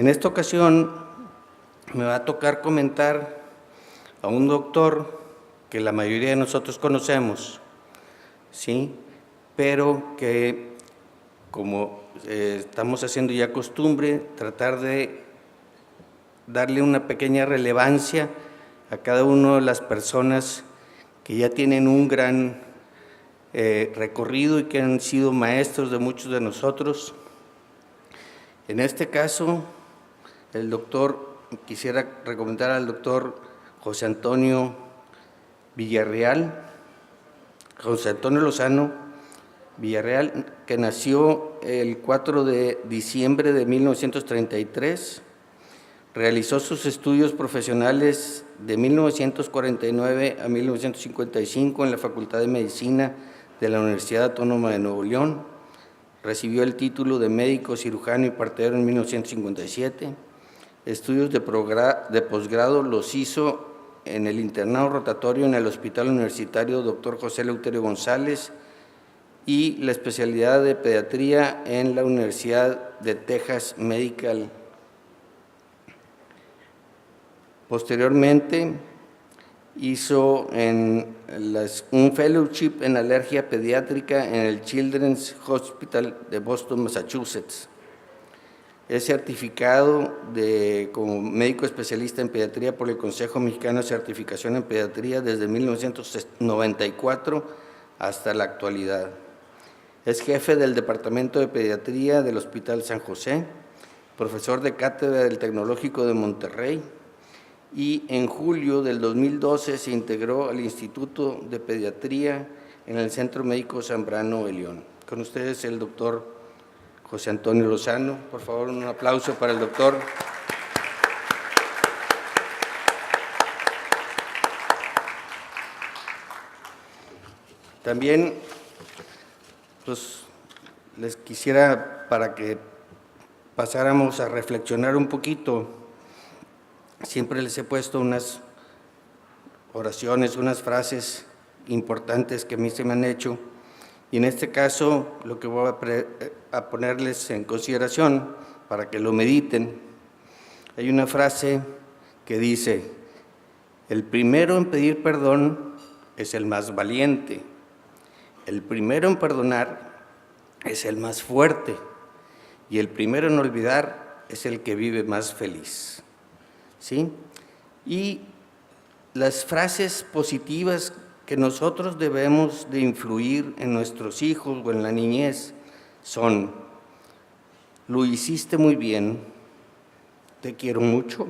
En esta ocasión me va a tocar comentar a un doctor que la mayoría de nosotros conocemos, ¿sí? Pero que, como estamos haciendo ya costumbre, tratar de darle una pequeña relevancia a cada una de las personas que ya tienen un gran recorrido y que han sido maestros de muchos de nosotros. En este caso, quisiera recomendar al doctor José Antonio Lozano Villarreal, que nació el 4 de diciembre de 1933, realizó sus estudios profesionales de 1949 a 1955 en la Facultad de Medicina de la Universidad Autónoma de Nuevo León. Recibió el título de médico cirujano y partero en 1957. Estudios de posgrado los hizo en el internado rotatorio en el Hospital Universitario Dr. José Eleuterio González y la especialidad de pediatría en la Universidad de Texas Medical. Posteriormente hizo un fellowship en alergia pediátrica en el Children's Hospital de Boston, Massachusetts. Es certificado como médico especialista en pediatría por el Consejo Mexicano de Certificación en Pediatría desde 1994 hasta la actualidad. Es jefe del Departamento de Pediatría del Hospital San José, profesor de cátedra del Tecnológico de Monterrey, y en julio del 2012 se integró al Instituto de Pediatría en el Centro Médico Zambrano de León. Con ustedes el doctor José Antonio Lozano. Por favor, un aplauso para el doctor. También pues, les quisiera, para que pasáramos a reflexionar un poquito, siempre les he puesto unas oraciones, unas frases importantes que a mí se me han hecho, y en este caso lo que voy a ponerles en consideración para que lo mediten. Hay una frase que dice: el primero en pedir perdón es el más valiente, el primero en perdonar es el más fuerte y el primero en olvidar es el que vive más feliz. ¿Sí? Y las frases positivas que nosotros debemos de influir en nuestros hijos o en la niñez son: lo hiciste muy bien, te quiero mucho,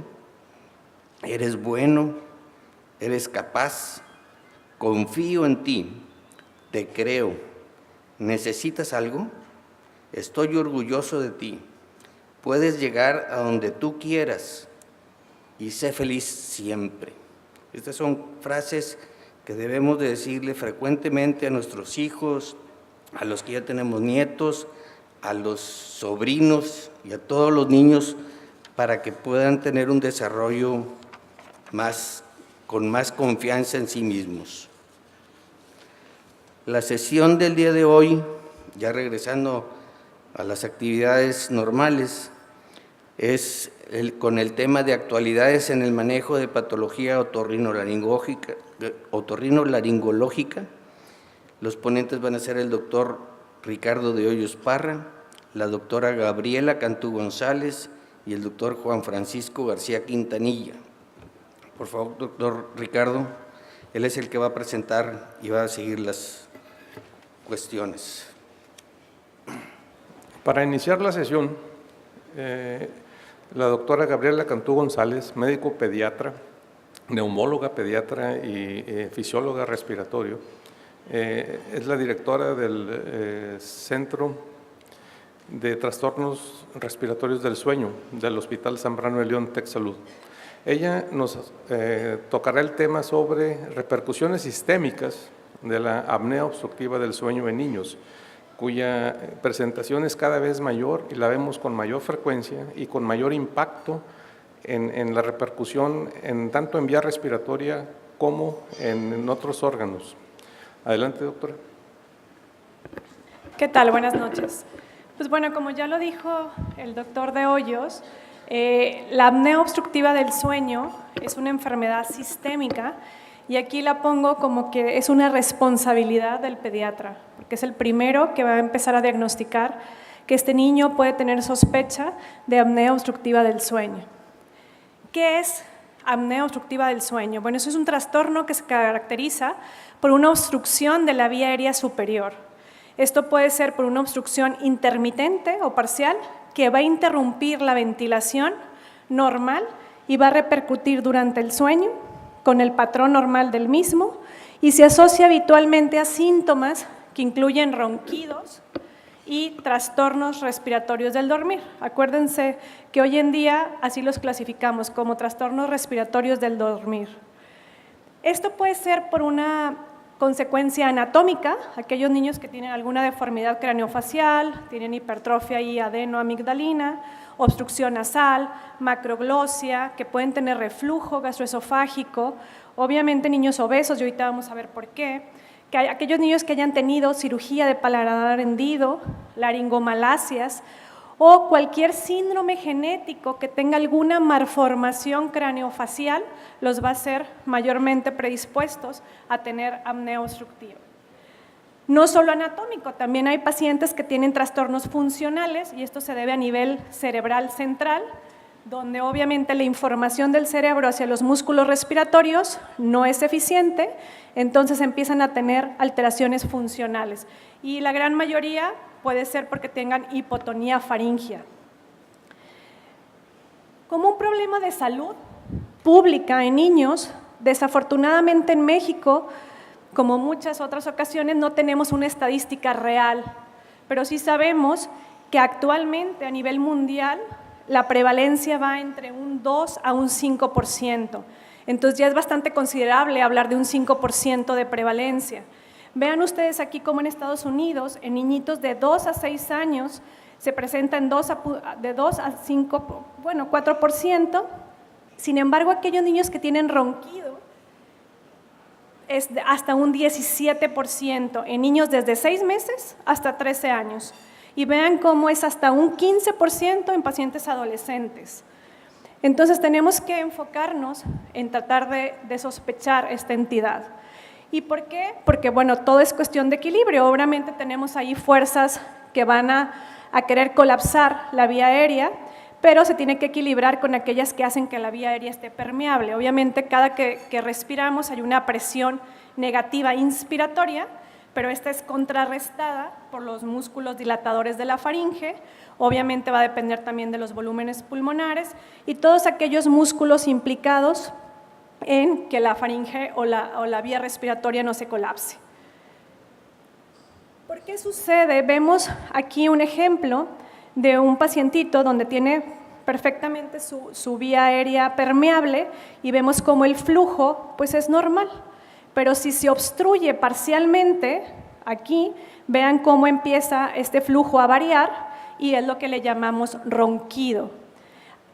eres bueno, eres capaz, confío en ti, te creo, ¿necesitas algo? Estoy orgulloso de ti, puedes llegar a donde tú quieras y sé feliz siempre. Estas son frases que debemos de decirle frecuentemente a nuestros hijos, a los que ya tenemos nietos, a los sobrinos y a todos los niños, para que puedan tener un desarrollo con más confianza en sí mismos. La sesión del día de hoy, ya regresando a las actividades normales, es con el tema de actualidades en el manejo de patología otorrinolaringológica. Los ponentes van a ser el doctor Ricardo de Hoyos Parra, la doctora Gabriela Cantú González y el doctor Juan Francisco García Quintanilla. Por favor, doctor Ricardo, él es el que va a presentar y va a seguir las cuestiones. Para iniciar la sesión, la doctora Gabriela Cantú González, médico pediatra, neumóloga pediatra y fisióloga respiratorio, es la directora del Centro de Trastornos Respiratorios del Sueño del Hospital Zambrano de León, TecSalud. Ella nos tocará el tema sobre repercusiones sistémicas de la apnea obstructiva del sueño en niños, cuya presentación es cada vez mayor y la vemos con mayor frecuencia y con mayor impacto en la repercusión tanto en vía respiratoria como en otros órganos. Adelante, doctora. ¿Qué tal? Buenas noches. Pues bueno, como ya lo dijo el doctor de Hoyos, La apnea obstructiva del sueño es una enfermedad sistémica y aquí la pongo como que es una responsabilidad del pediatra, porque es el primero que va a empezar a diagnosticar que este niño puede tener sospecha de apnea obstructiva del sueño. ¿Qué es apnea obstructiva del sueño? Bueno, eso es un trastorno que se caracteriza por una obstrucción de la vía aérea superior. Esto puede ser por una obstrucción intermitente o parcial que va a interrumpir la ventilación normal y va a repercutir durante el sueño con el patrón normal del mismo y se asocia habitualmente a síntomas que incluyen ronquidos y trastornos respiratorios del dormir. Acuérdense que hoy en día así los clasificamos como trastornos respiratorios del dormir. Esto puede ser por una consecuencia anatómica, aquellos niños que tienen alguna deformidad craneofacial, tienen hipertrofia y adenoamigdalina, obstrucción nasal, macroglosia, que pueden tener reflujo gastroesofágico, obviamente niños obesos, y ahorita vamos a ver por qué, que hay aquellos niños que hayan tenido cirugía de paladar hendido, laringomalasias, o cualquier síndrome genético que tenga alguna malformación craneofacial, los va a hacer mayormente predispuestos a tener apnea obstructiva. No solo anatómico, también hay pacientes que tienen trastornos funcionales y esto se debe a nivel cerebral central, donde obviamente la información del cerebro hacia los músculos respiratorios no es eficiente, entonces empiezan a tener alteraciones funcionales y la gran mayoría puede ser porque tengan hipotonía faríngea. Como un problema de salud pública en niños, desafortunadamente en México, como muchas otras ocasiones, no tenemos una estadística real, pero sí sabemos que actualmente a nivel mundial la prevalencia va entre un 2 a un 5%. Entonces ya es bastante considerable hablar de un 5% de prevalencia. Vean ustedes aquí cómo en Estados Unidos, en niñitos de 2 a 6 años, se presentan de 2 a 5, bueno, 4%. Sin embargo, aquellos niños que tienen ronquido es hasta un 17%, en niños desde 6 meses hasta 13 años. Y vean cómo es hasta un 15% en pacientes adolescentes. Entonces tenemos que enfocarnos en tratar de sospechar esta entidad. ¿Y por qué? Porque bueno, todo es cuestión de equilibrio. Obviamente tenemos ahí fuerzas que van a querer colapsar la vía aérea, pero se tiene que equilibrar con aquellas que hacen que la vía aérea esté permeable. Obviamente cada que respiramos hay una presión negativa inspiratoria, pero esta es contrarrestada por los músculos dilatadores de la faringe, obviamente va a depender también de los volúmenes pulmonares y todos aquellos músculos implicados en que la faringe o la vía respiratoria no se colapse. ¿Por qué sucede? Vemos aquí un ejemplo de un pacientito donde tiene perfectamente su vía aérea permeable y vemos cómo el flujo pues es normal. Pero si se obstruye parcialmente, aquí, vean cómo empieza este flujo a variar y es lo que le llamamos ronquido.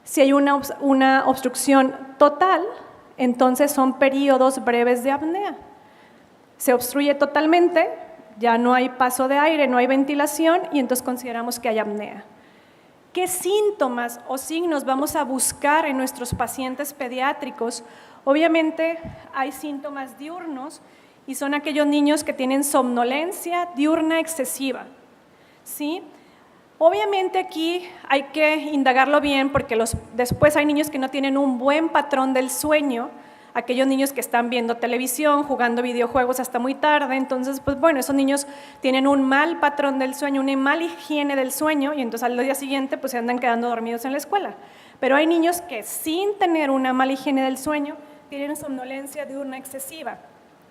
Si hay una obstrucción total, entonces son periodos breves de apnea. Se obstruye totalmente, ya no hay paso de aire, no hay ventilación y entonces consideramos que hay apnea. ¿Qué síntomas o signos vamos a buscar en nuestros pacientes pediátricos? Obviamente hay síntomas diurnos y son aquellos niños que tienen somnolencia diurna excesiva, ¿sí? Obviamente aquí hay que indagarlo bien porque después hay niños que no tienen un buen patrón del sueño, aquellos niños que están viendo televisión, jugando videojuegos hasta muy tarde, entonces pues bueno, esos niños tienen un mal patrón del sueño, una mala higiene del sueño y entonces al día siguiente pues se andan quedando dormidos en la escuela. Pero hay niños que sin tener una mala higiene del sueño tienen somnolencia diurna excesiva.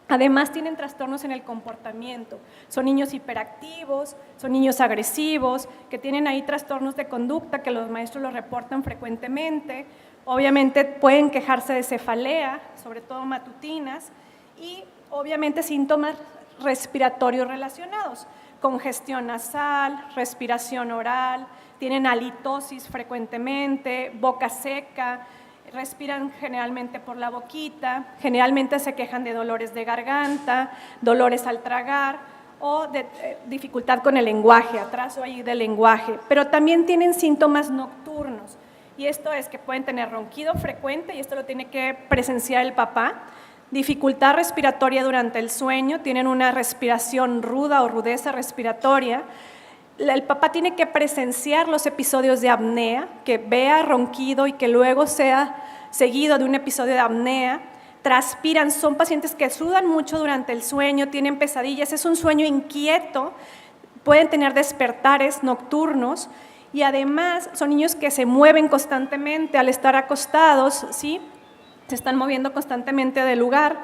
Además tienen trastornos en el comportamiento, son niños hiperactivos, son niños agresivos, que tienen ahí trastornos de conducta que los maestros los reportan frecuentemente, obviamente pueden quejarse de cefalea, sobre todo matutinas, y obviamente síntomas respiratorios relacionados, congestión nasal, respiración oral, tienen halitosis frecuentemente, boca seca, respiran generalmente por la boquita, generalmente se quejan de dolores de garganta, dolores al tragar o de dificultad con el lenguaje, atraso ahí del lenguaje, pero también tienen síntomas nocturnos Y esto es que pueden tener ronquido frecuente, y esto lo tiene que presenciar el papá, dificultad respiratoria durante el sueño, tienen una respiración ruda o rudeza respiratoria. El papá tiene que presenciar los episodios de apnea, que vea ronquido y que luego sea seguido de un episodio de apnea. Transpiran, son pacientes que sudan mucho durante el sueño, tienen pesadillas, es un sueño inquieto, pueden tener despertares nocturnos y además son niños que se mueven constantemente al estar acostados, ¿sí? Se están moviendo constantemente de lugar,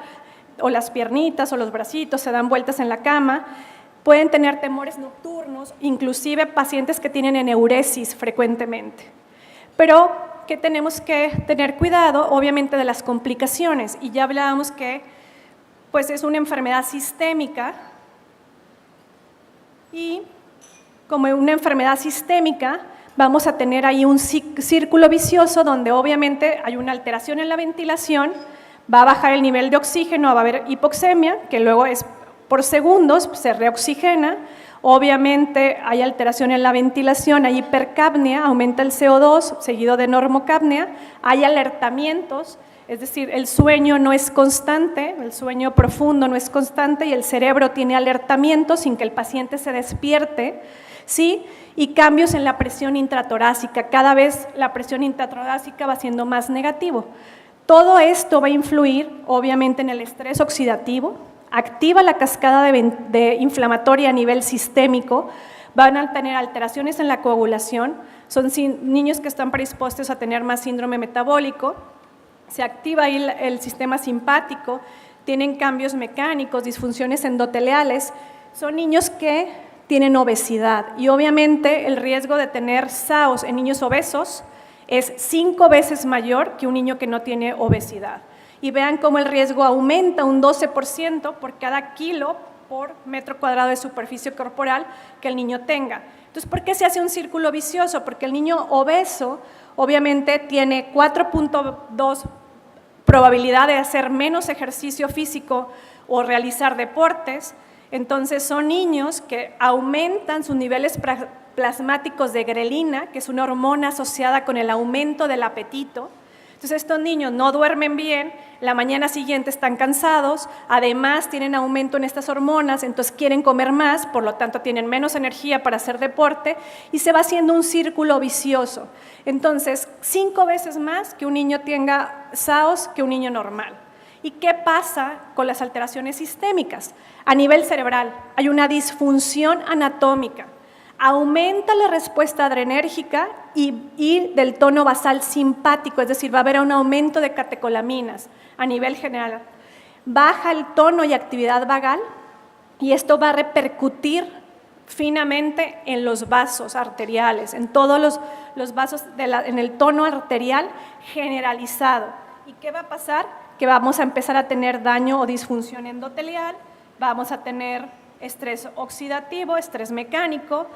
o las piernitas o los bracitos se dan vueltas en la cama. Pueden tener temores nocturnos, inclusive pacientes que tienen eneuresis frecuentemente. Pero que tenemos que tener cuidado, obviamente, de las complicaciones. Y ya hablábamos que pues, es una enfermedad sistémica. Y como una enfermedad sistémica, vamos a tener ahí un círculo vicioso donde obviamente hay una alteración en la ventilación, va a bajar el nivel de oxígeno, va a haber hipoxemia, que luego es por segundos, se reoxigena, obviamente hay alteración en la ventilación, hay hipercapnia, aumenta el CO2, seguido de normocapnia, hay alertamientos, es decir, el sueño no es constante, el sueño profundo no es constante y el cerebro tiene alertamientos sin que el paciente se despierte, ¿sí? Y cambios en la presión intratorácica, cada vez la presión intratorácica va siendo más negativo. Todo esto va a influir, obviamente, en el estrés oxidativo, activa la cascada de inflamatoria a nivel sistémico, van a tener alteraciones en la coagulación, son niños que están predispuestos a tener más síndrome metabólico, se activa ahí el sistema simpático, tienen cambios mecánicos, disfunciones endoteliales, son niños que tienen obesidad y obviamente el riesgo de tener SAOS en niños obesos es 5 veces mayor que un niño que no tiene obesidad. Y vean cómo el riesgo aumenta un 12% por cada kilo por metro cuadrado de superficie corporal que el niño tenga. Entonces, ¿por qué se hace un círculo vicioso? Porque el niño obeso obviamente tiene 4.2 probabilidad de hacer menos ejercicio físico o realizar deportes. Entonces, son niños que aumentan sus niveles plasmáticos de grelina, que es una hormona asociada con el aumento del apetito. Entonces, estos niños no duermen bien, la mañana siguiente están cansados, además tienen aumento en estas hormonas, entonces quieren comer más, por lo tanto tienen menos energía para hacer deporte y se va haciendo un círculo vicioso. Entonces, 5 veces más que un niño tenga SAOS que un niño normal. ¿Y qué pasa con las alteraciones sistémicas? A nivel cerebral hay una disfunción anatómica. Aumenta la respuesta adrenérgica y del tono basal simpático, es decir, va a haber un aumento de catecolaminas a nivel general. Baja el tono y actividad vagal y esto va a repercutir finamente en los vasos arteriales, en todos los vasos, en el tono arterial generalizado. ¿Y qué va a pasar? Que vamos a empezar a tener daño o disfunción endotelial, vamos a tener estrés oxidativo, estrés mecánico.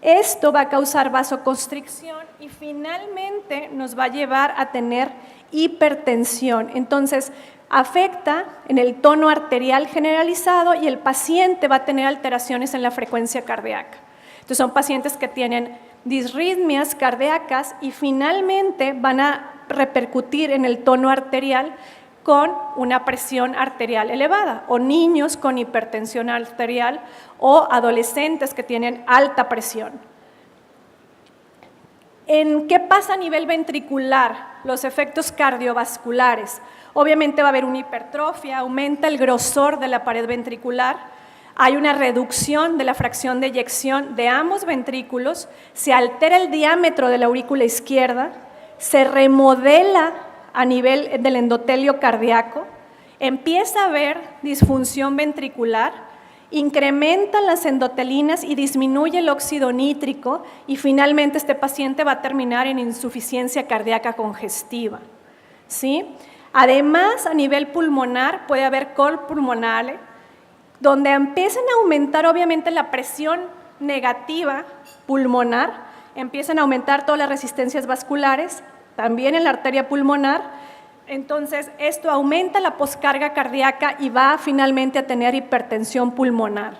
Esto va a causar vasoconstricción y finalmente nos va a llevar a tener hipertensión. Entonces, afecta en el tono arterial generalizado y el paciente va a tener alteraciones en la frecuencia cardíaca. Entonces, son pacientes que tienen disritmias cardíacas y finalmente van a repercutir en el tono arterial con una presión arterial elevada, o niños con hipertensión arterial, o adolescentes que tienen alta presión. ¿En qué pasa a nivel ventricular? Los efectos cardiovasculares. Obviamente va a haber una hipertrofia, aumenta el grosor de la pared ventricular, hay una reducción de la fracción de eyección de ambos ventrículos, se altera el diámetro de la aurícula izquierda, se remodela a nivel del endotelio cardíaco, empieza a haber disfunción ventricular, incrementan las endotelinas y disminuye el óxido nítrico y finalmente este paciente va a terminar en insuficiencia cardíaca congestiva, ¿sí? Además, a nivel pulmonar puede haber col pulmonale, donde empiezan a aumentar obviamente la presión negativa pulmonar, empiezan a aumentar todas las resistencias vasculares, también en la arteria pulmonar, entonces esto aumenta la poscarga cardíaca y va finalmente a tener hipertensión pulmonar.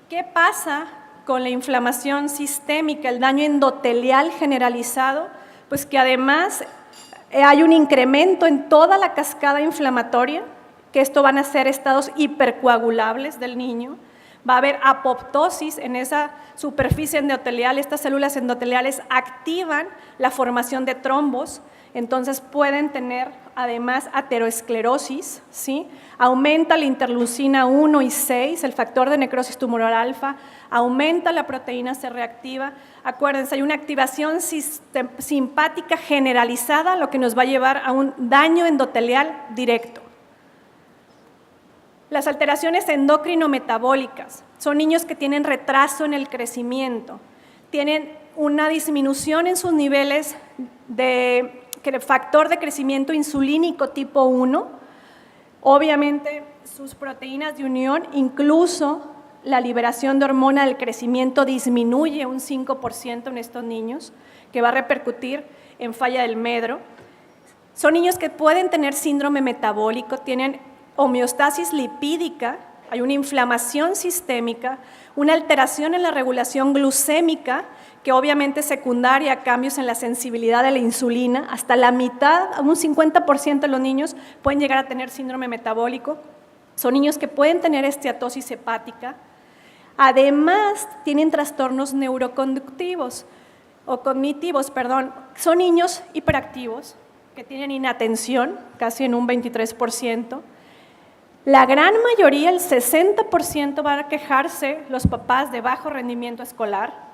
¿Qué pasa con la inflamación sistémica, el daño endotelial generalizado, pues que además hay un incremento en toda la cascada inflamatoria, que esto van a ser estados hipercoagulables del niño. Va a haber apoptosis en esa superficie endotelial, estas células endoteliales activan la formación de trombos, entonces pueden tener además ateroesclerosis, ¿sí? Aumenta la interleucina 1 y 6, el factor de necrosis tumoral alfa, aumenta la proteína C reactiva. Acuérdense, hay una activación simpática generalizada, lo que nos va a llevar a un daño endotelial directo. Las alteraciones endocrino-metabólicas son niños que tienen retraso en el crecimiento, tienen una disminución en sus niveles de factor de crecimiento insulínico tipo 1, obviamente sus proteínas de unión, incluso la liberación de hormona del crecimiento disminuye un 5% en estos niños, que va a repercutir en falla del medro. Son niños que pueden tener síndrome metabólico, tienen homeostasis lipídica, hay una inflamación sistémica, una alteración en la regulación glucémica, que obviamente es secundaria a cambios en la sensibilidad de la insulina. Hasta la mitad, un 50% de los niños pueden llegar a tener síndrome metabólico. Son niños que pueden tener esteatosis hepática. Además, tienen trastornos neuroconductivos o cognitivos, perdón. Son niños hiperactivos que tienen inatención, casi en un 23%. La gran mayoría, el 60%, van a quejarse los papás de bajo rendimiento escolar.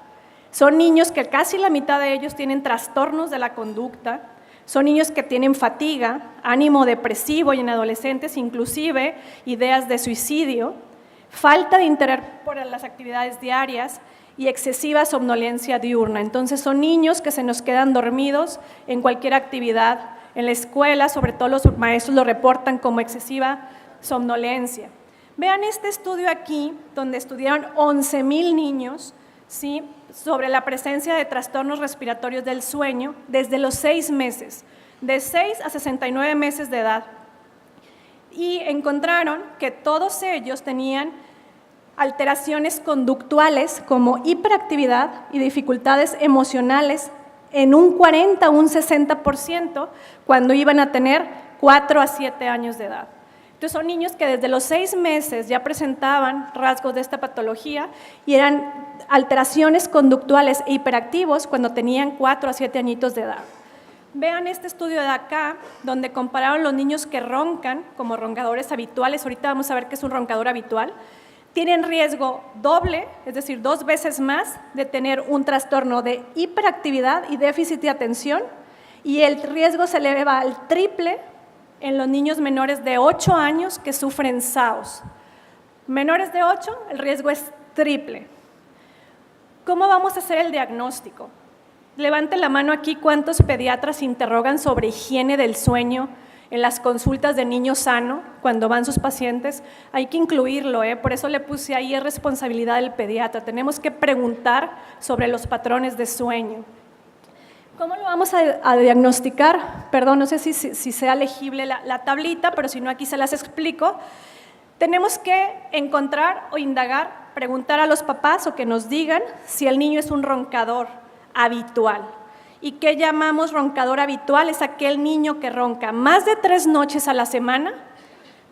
Son niños que casi la mitad de ellos tienen trastornos de la conducta. Son niños que tienen fatiga, ánimo depresivo y en adolescentes inclusive ideas de suicidio, falta de interés por las actividades diarias y excesiva somnolencia diurna. Entonces son niños que se nos quedan dormidos en cualquier actividad. En la escuela, sobre todo los maestros lo reportan como excesiva somnolencia. Vean este estudio aquí, donde estudiaron 11,000 niños, ¿sí?, sobre la presencia de trastornos respiratorios del sueño desde los 6 meses, de 6 a 69 meses de edad. Y encontraron que todos ellos tenían alteraciones conductuales como hiperactividad y dificultades emocionales en un 40 o un 60% cuando iban a tener 4 a 7 años de edad. Entonces son niños que desde los 6 meses ya presentaban rasgos de esta patología y eran alteraciones conductuales e hiperactivos cuando tenían 4 a 7 añitos de edad. Vean este estudio de acá, donde compararon los niños que roncan como roncadores habituales, ahorita vamos a ver qué es un roncador habitual, tienen riesgo doble, es decir, 2 veces más de tener un trastorno de hiperactividad y déficit de atención, y el riesgo se eleva al triple en los niños menores de 8 años que sufren SAOS. Menores de 8, el riesgo es triple. ¿Cómo vamos a hacer el diagnóstico? Levanten la mano aquí cuántos pediatras interrogan sobre higiene del sueño en las consultas de niño sano cuando van sus pacientes. Hay que incluirlo, por eso le puse ahí, es responsabilidad del pediatra. Tenemos que preguntar sobre los patrones de sueño. ¿Cómo lo vamos a diagnosticar? Perdón, no sé si sea legible la tablita, pero si no, aquí se las explico. Tenemos que encontrar o indagar, preguntar a los papás o que nos digan si el niño es un roncador habitual. ¿Y qué llamamos roncador habitual? Es aquel niño que ronca más de 3 noches a la semana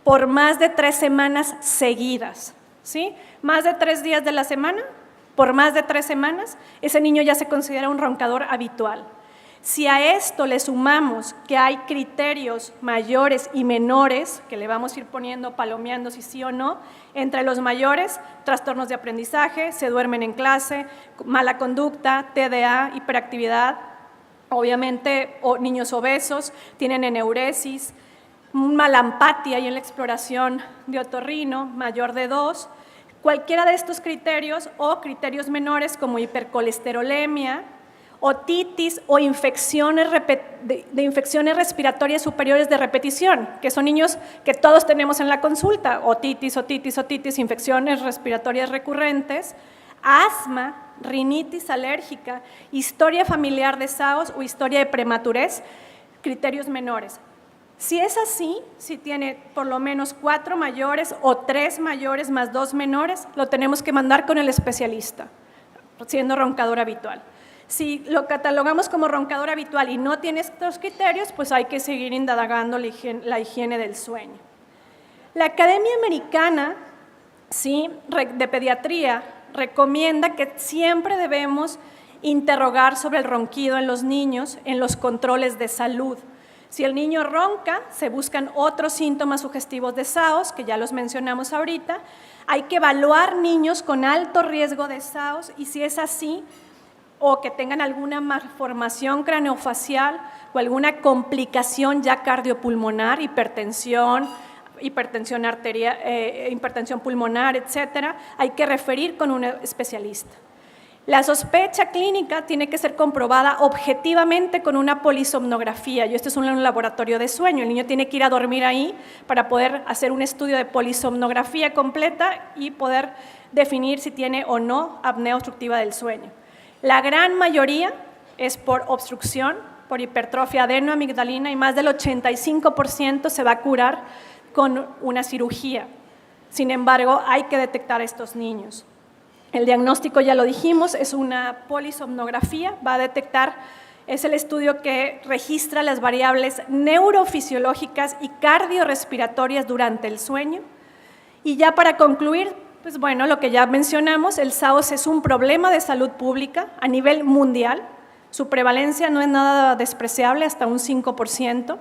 por más de 3 semanas seguidas, ¿sí? Más de 3 días de la semana por más de 3 semanas, ese niño ya se considera un roncador habitual. Si a esto le sumamos que hay criterios mayores y menores, que le vamos a ir poniendo, palomeando si sí o no, entre los mayores, trastornos de aprendizaje, se duermen en clase, mala conducta, TDA, hiperactividad, obviamente niños obesos, tienen eneuresis, malampatia y en la exploración de otorrino, mayor de 2, cualquiera de estos criterios o criterios menores como hipercolesterolemia, otitis o infecciones infecciones respiratorias superiores de repetición, que son niños que todos tenemos en la consulta, otitis, infecciones respiratorias recurrentes, asma, rinitis alérgica, historia familiar de SAOS o historia de prematurez, criterios menores. Si es así, si tiene por lo menos 4 mayores o 3 mayores más 2 menores, lo tenemos que mandar con el especialista. siendo roncador habitual. Si lo catalogamos como roncador habitual y no tiene estos criterios, pues hay que seguir indagando la higiene del sueño. La Academia Americana de Pediatría recomienda que siempre debemos interrogar sobre el ronquido en los niños en los controles de salud. Si el niño ronca, se buscan otros síntomas sugestivos de SAOS, que ya los mencionamos ahorita. Hay que evaluar niños con alto riesgo de SAOS y si es así, o que tengan alguna malformación craneofacial o alguna complicación ya cardiopulmonar, hipertensión pulmonar, etcétera, hay que referir con un especialista. La sospecha clínica tiene que ser comprobada objetivamente con una polisomnografía, y esto es un laboratorio de sueño. El niño tiene que ir a dormir ahí para poder hacer un estudio de polisomnografía completa y poder definir si tiene o no apnea obstructiva del sueño. La gran mayoría es por obstrucción, por hipertrofia adenoamigdalina, y más del 85% se va a curar con una cirugía. Sin embargo, hay que detectar a estos niños. El diagnóstico, ya lo dijimos, es una polisomnografía, va a detectar, es el estudio que registra las variables neurofisiológicas y cardiorrespiratorias durante el sueño. Y ya para concluir, pues bueno, lo que ya mencionamos, el SAOS es un problema de salud pública a nivel mundial. Su prevalencia no es nada despreciable, hasta un 5%.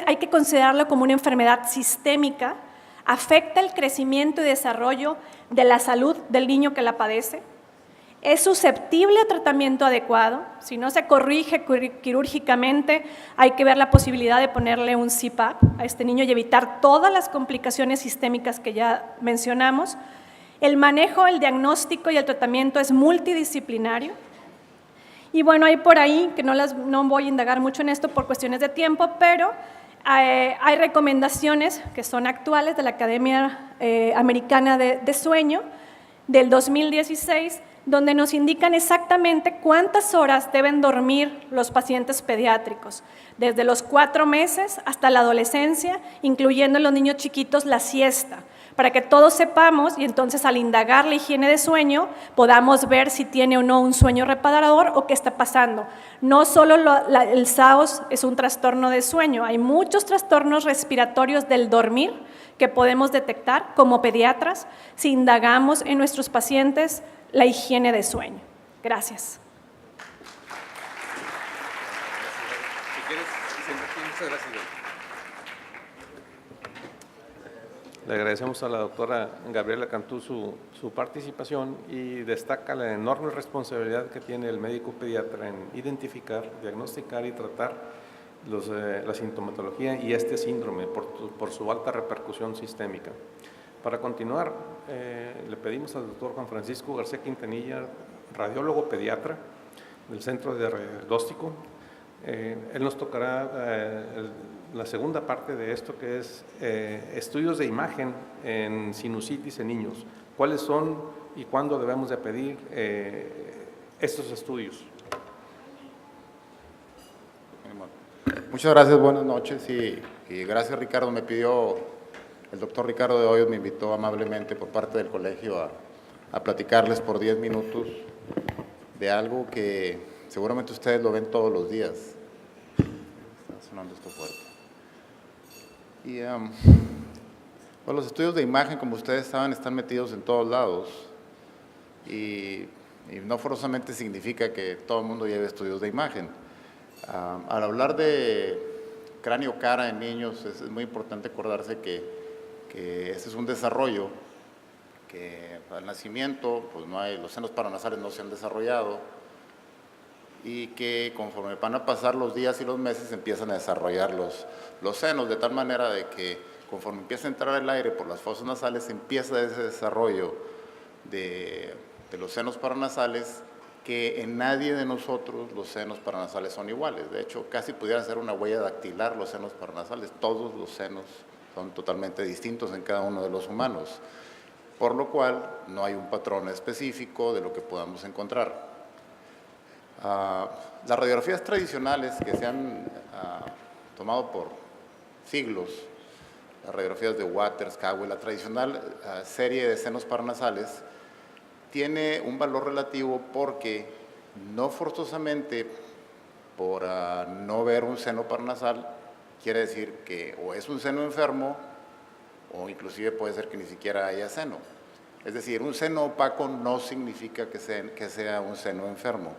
Hay que considerarlo como una enfermedad sistémica, afecta el crecimiento y desarrollo de la salud del niño que la padece, es susceptible a tratamiento adecuado. Si no se corrige quirúrgicamente, hay que ver la posibilidad de ponerle un CPAP a este niño y evitar todas las complicaciones sistémicas que ya mencionamos. El manejo, el diagnóstico y el tratamiento es multidisciplinario. Y bueno, hay por ahí, que no voy a indagar mucho en esto por cuestiones de tiempo, pero hay recomendaciones que son actuales de la Academia Americana de Sueño del 2016, donde nos indican exactamente cuántas horas deben dormir los pacientes pediátricos, desde los 4 meses hasta la adolescencia, incluyendo en los niños chiquitos la siesta, para que todos sepamos y entonces al indagar la higiene de sueño podamos ver si tiene o no un sueño reparador o qué está pasando. No solo el SAOS es un trastorno de sueño, hay muchos trastornos respiratorios del dormir que podemos detectar como pediatras si indagamos en nuestros pacientes la higiene de sueño. Gracias. Le agradecemos a la doctora Gabriela Cantú su participación y destaca la enorme responsabilidad que tiene el médico pediatra en identificar, diagnosticar y tratar la sintomatología y este síndrome por su alta repercusión sistémica. Para continuar, le pedimos al doctor Juan Francisco García Quintanilla, radiólogo pediatra del Centro de Diagnóstico. Él nos tocará la segunda parte de esto, que es estudios de imagen en sinusitis en niños. ¿Cuáles son y cuándo debemos de pedir estos estudios? Muchas gracias, buenas noches y gracias Ricardo. El doctor Ricardo de Hoyos me invitó amablemente por parte del colegio a platicarles por 10 minutos de algo que seguramente ustedes lo ven todos los días. Está sonando esto fuerte. Y pues los estudios de imagen, como ustedes saben, están metidos en todos lados y no forzosamente significa que todo el mundo lleve estudios de imagen. Al hablar de cráneo-cara en niños es muy importante acordarse que este es un desarrollo que al nacimiento pues los senos paranasales no se han desarrollado y que conforme van a pasar los días y los meses empiezan a desarrollar los senos, de tal manera de que conforme empieza a entrar el aire por las fosas nasales empieza ese desarrollo de los senos paranasales, que en nadie de nosotros los senos paranasales son iguales. De hecho, casi pudiera ser una huella dactilar los senos paranasales. Todos los senos son totalmente distintos en cada uno de los humanos, por lo cual no hay un patrón específico de lo que podamos encontrar. Las radiografías tradicionales que se han tomado por siglos, las radiografías de Waters, Cowell, la tradicional serie de senos paranasales, tiene un valor relativo porque no forzosamente por no ver un seno paranasal quiere decir que o es un seno enfermo o inclusive puede ser que ni siquiera haya seno. Es decir, un seno opaco no significa que sea un seno enfermo.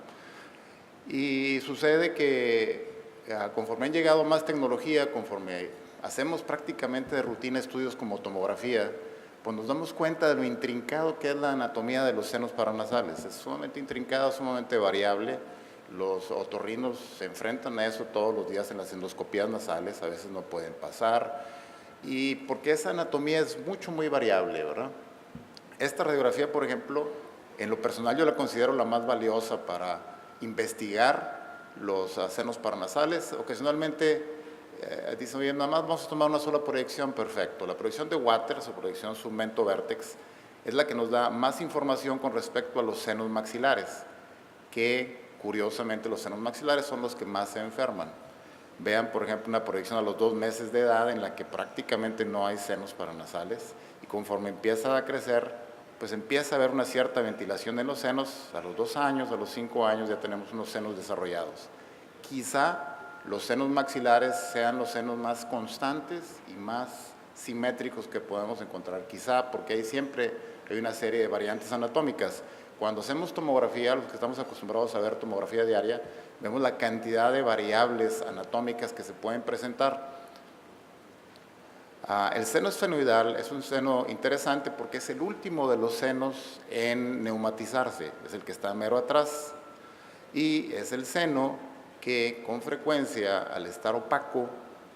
Y sucede que conforme han llegado más tecnología, conforme hacemos prácticamente de rutina estudios como tomografía, pues nos damos cuenta de lo intrincado que es la anatomía de los senos paranasales. Es sumamente intrincado, sumamente variable. Los otorrinos se enfrentan a eso todos los días en las endoscopías nasales, a veces no pueden pasar, y porque esa anatomía es muy variable, ¿verdad? Esta radiografía, por ejemplo, en lo personal yo la considero la más valiosa para investigar los senos paranasales. Ocasionalmente dicen, oye, nada más vamos a tomar una sola proyección, perfecto. La proyección de Waters o proyección Sumento-Vertex es la que nos da más información con respecto a los senos maxilares, que curiosamente los senos maxilares son los que más se enferman. Vean, por ejemplo, una proyección a los 2 meses de edad en la que prácticamente no hay senos paranasales, y conforme empieza a crecer, pues empieza a haber una cierta ventilación en los senos. A los 2 años, a los 5 años ya tenemos unos senos desarrollados. Quizá los senos maxilares sean los senos más constantes y más simétricos que podemos encontrar, quizá porque ahí siempre hay una serie de variantes anatómicas. Cuando hacemos tomografía, los que estamos acostumbrados a ver tomografía diaria, vemos la cantidad de variables anatómicas que se pueden presentar. El seno esfenoidal es un seno interesante porque es el último de los senos en neumatizarse, es el que está mero atrás, y es el seno que con frecuencia, al estar opaco,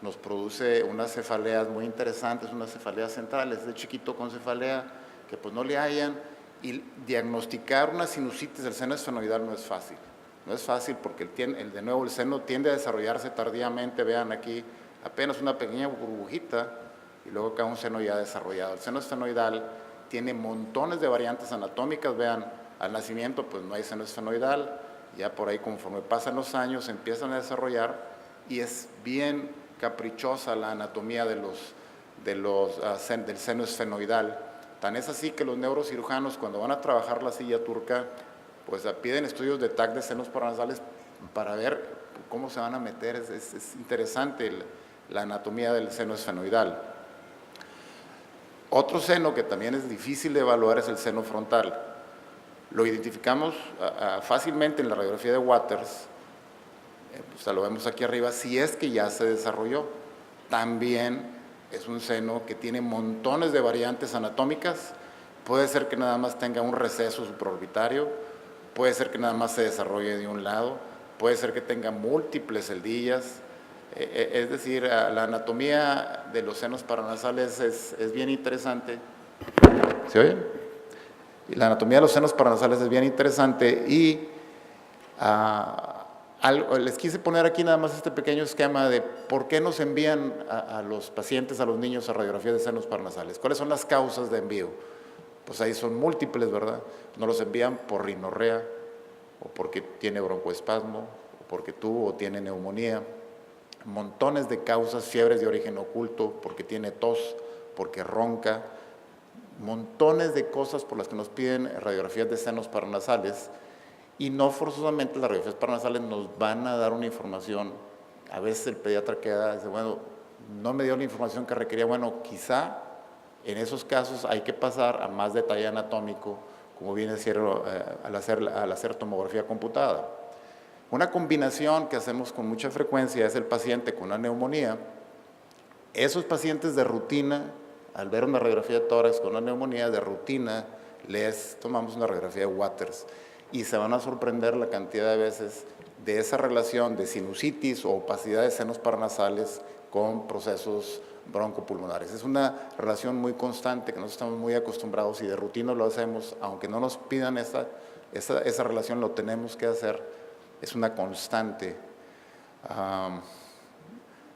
nos produce unas cefaleas muy interesantes, unas cefaleas centrales, de chiquito con cefalea, que pues no le hallan, y diagnosticar una sinusitis del seno esfenoidal no es fácil. No es fácil porque de nuevo el seno tiende a desarrollarse tardíamente. Vean aquí apenas una pequeña burbujita y luego acá un seno ya desarrollado. El seno esfenoidal tiene montones de variantes anatómicas. Vean, al nacimiento pues no hay seno esfenoidal, ya por ahí conforme pasan los años se empiezan a desarrollar y es bien caprichosa la anatomía del seno esfenoidal. Tan es así que los neurocirujanos, cuando van a trabajar la silla turca, pues piden estudios de TAC de senos paranasales para ver cómo se van a meter. Es interesante la anatomía del seno esfenoidal. Otro seno que también es difícil de evaluar es el seno frontal. Lo identificamos fácilmente en la radiografía de Waters, lo vemos aquí arriba, si es que ya se desarrolló. También es un seno que tiene montones de variantes anatómicas. Puede ser que nada más tenga un receso supraorbitario, puede ser que nada más se desarrolle de un lado, puede ser que tenga múltiples celdillas. Es decir, la anatomía de los senos paranasales es bien interesante. ¿Se oye? La anatomía de los senos paranasales es bien interesante y les quise poner aquí nada más este pequeño esquema de por qué nos envían a los pacientes, a los niños, a radiografía de senos paranasales. ¿Cuáles son las causas de envío? Pues ahí son múltiples, ¿verdad? Nos los envían por rinorrea, o porque tiene broncoespasmo, o porque tuvo o tiene neumonía. Montones de causas, fiebres de origen oculto, porque tiene tos, porque ronca. Montones de cosas por las que nos piden radiografías de senos paranasales. Y no forzosamente las radiografías paranasales nos van a dar una información. A veces el pediatra queda, dice, bueno, no me dio la información que requería. Bueno, quizá en esos casos hay que pasar a más detalle anatómico, como viene a ser al hacer tomografía computada. Una combinación que hacemos con mucha frecuencia es el paciente con una neumonía. Esos pacientes de rutina, al ver una radiografía de tórax con una neumonía de rutina, les tomamos una radiografía de Waters y se van a sorprender la cantidad de veces de esa relación de sinusitis o opacidad de senos paranasales con procesos broncopulmonares. Es una relación muy constante que nosotros estamos muy acostumbrados y de rutina lo hacemos, aunque no nos pidan esa relación, lo tenemos que hacer, es una constante.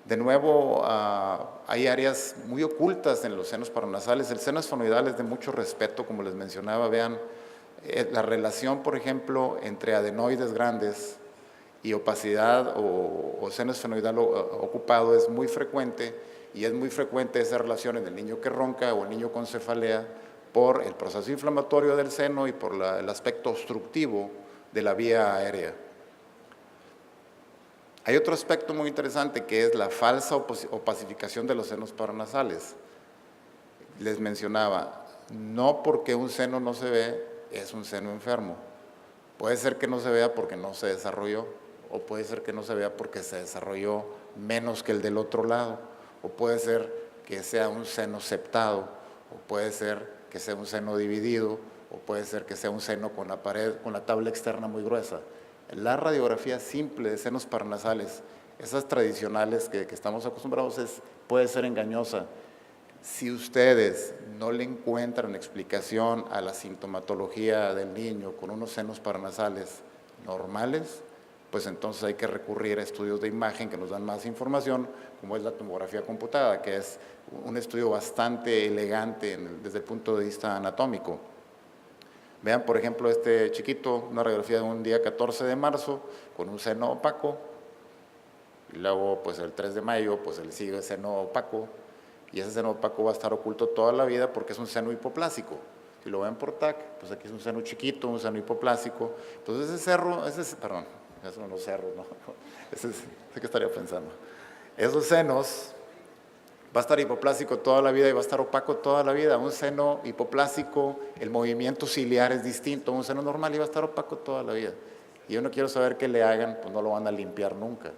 De nuevo, hay áreas muy ocultas en los senos paranasales. El seno esfenoidal es de mucho respeto, como les mencionaba. Vean, la relación, por ejemplo, entre adenoides grandes y opacidad o seno esfenoidal ocupado es muy frecuente, y es muy frecuente esa relación en el niño que ronca o el niño con cefalea, por el proceso inflamatorio del seno y por el aspecto obstructivo de la vía aérea. Hay otro aspecto muy interesante que es la falsa opacificación de los senos paranasales. Les mencionaba, no porque un seno no se ve es un seno enfermo. Puede ser que no se vea porque no se desarrolló, o puede ser que no se vea porque se desarrolló menos que el del otro lado, o puede ser que sea un seno septado, o puede ser que sea un seno dividido, o puede ser que sea un seno con la pared, con la tabla externa muy gruesa. La radiografía simple de senos paranasales, esas tradicionales que estamos acostumbrados, puede ser engañosa. Si ustedes no le encuentran explicación a la sintomatología del niño con unos senos paranasales normales, pues entonces hay que recurrir a estudios de imagen que nos dan más información, como es la tomografía computada, que es un estudio bastante elegante desde el punto de vista anatómico. Vean, por ejemplo, este chiquito, una radiografía de un día 14 de marzo, con un seno opaco, y luego, pues el 3 de mayo, pues le sigue seno opaco, y ese seno opaco va a estar oculto toda la vida porque es un seno hipoplásico. Si lo ven por TAC, pues aquí es un seno chiquito, un seno hipoplásico. Entonces perdón, esos son los cerros, ¿no? Sé que estaría pensando. Esos senos va a estar hipoplásico toda la vida y va a estar opaco toda la vida. Un seno hipoplásico, el movimiento ciliar es distinto. Un seno normal iba a estar opaco toda la vida. Y yo no quiero saber qué le hagan, pues no lo van a limpiar nunca.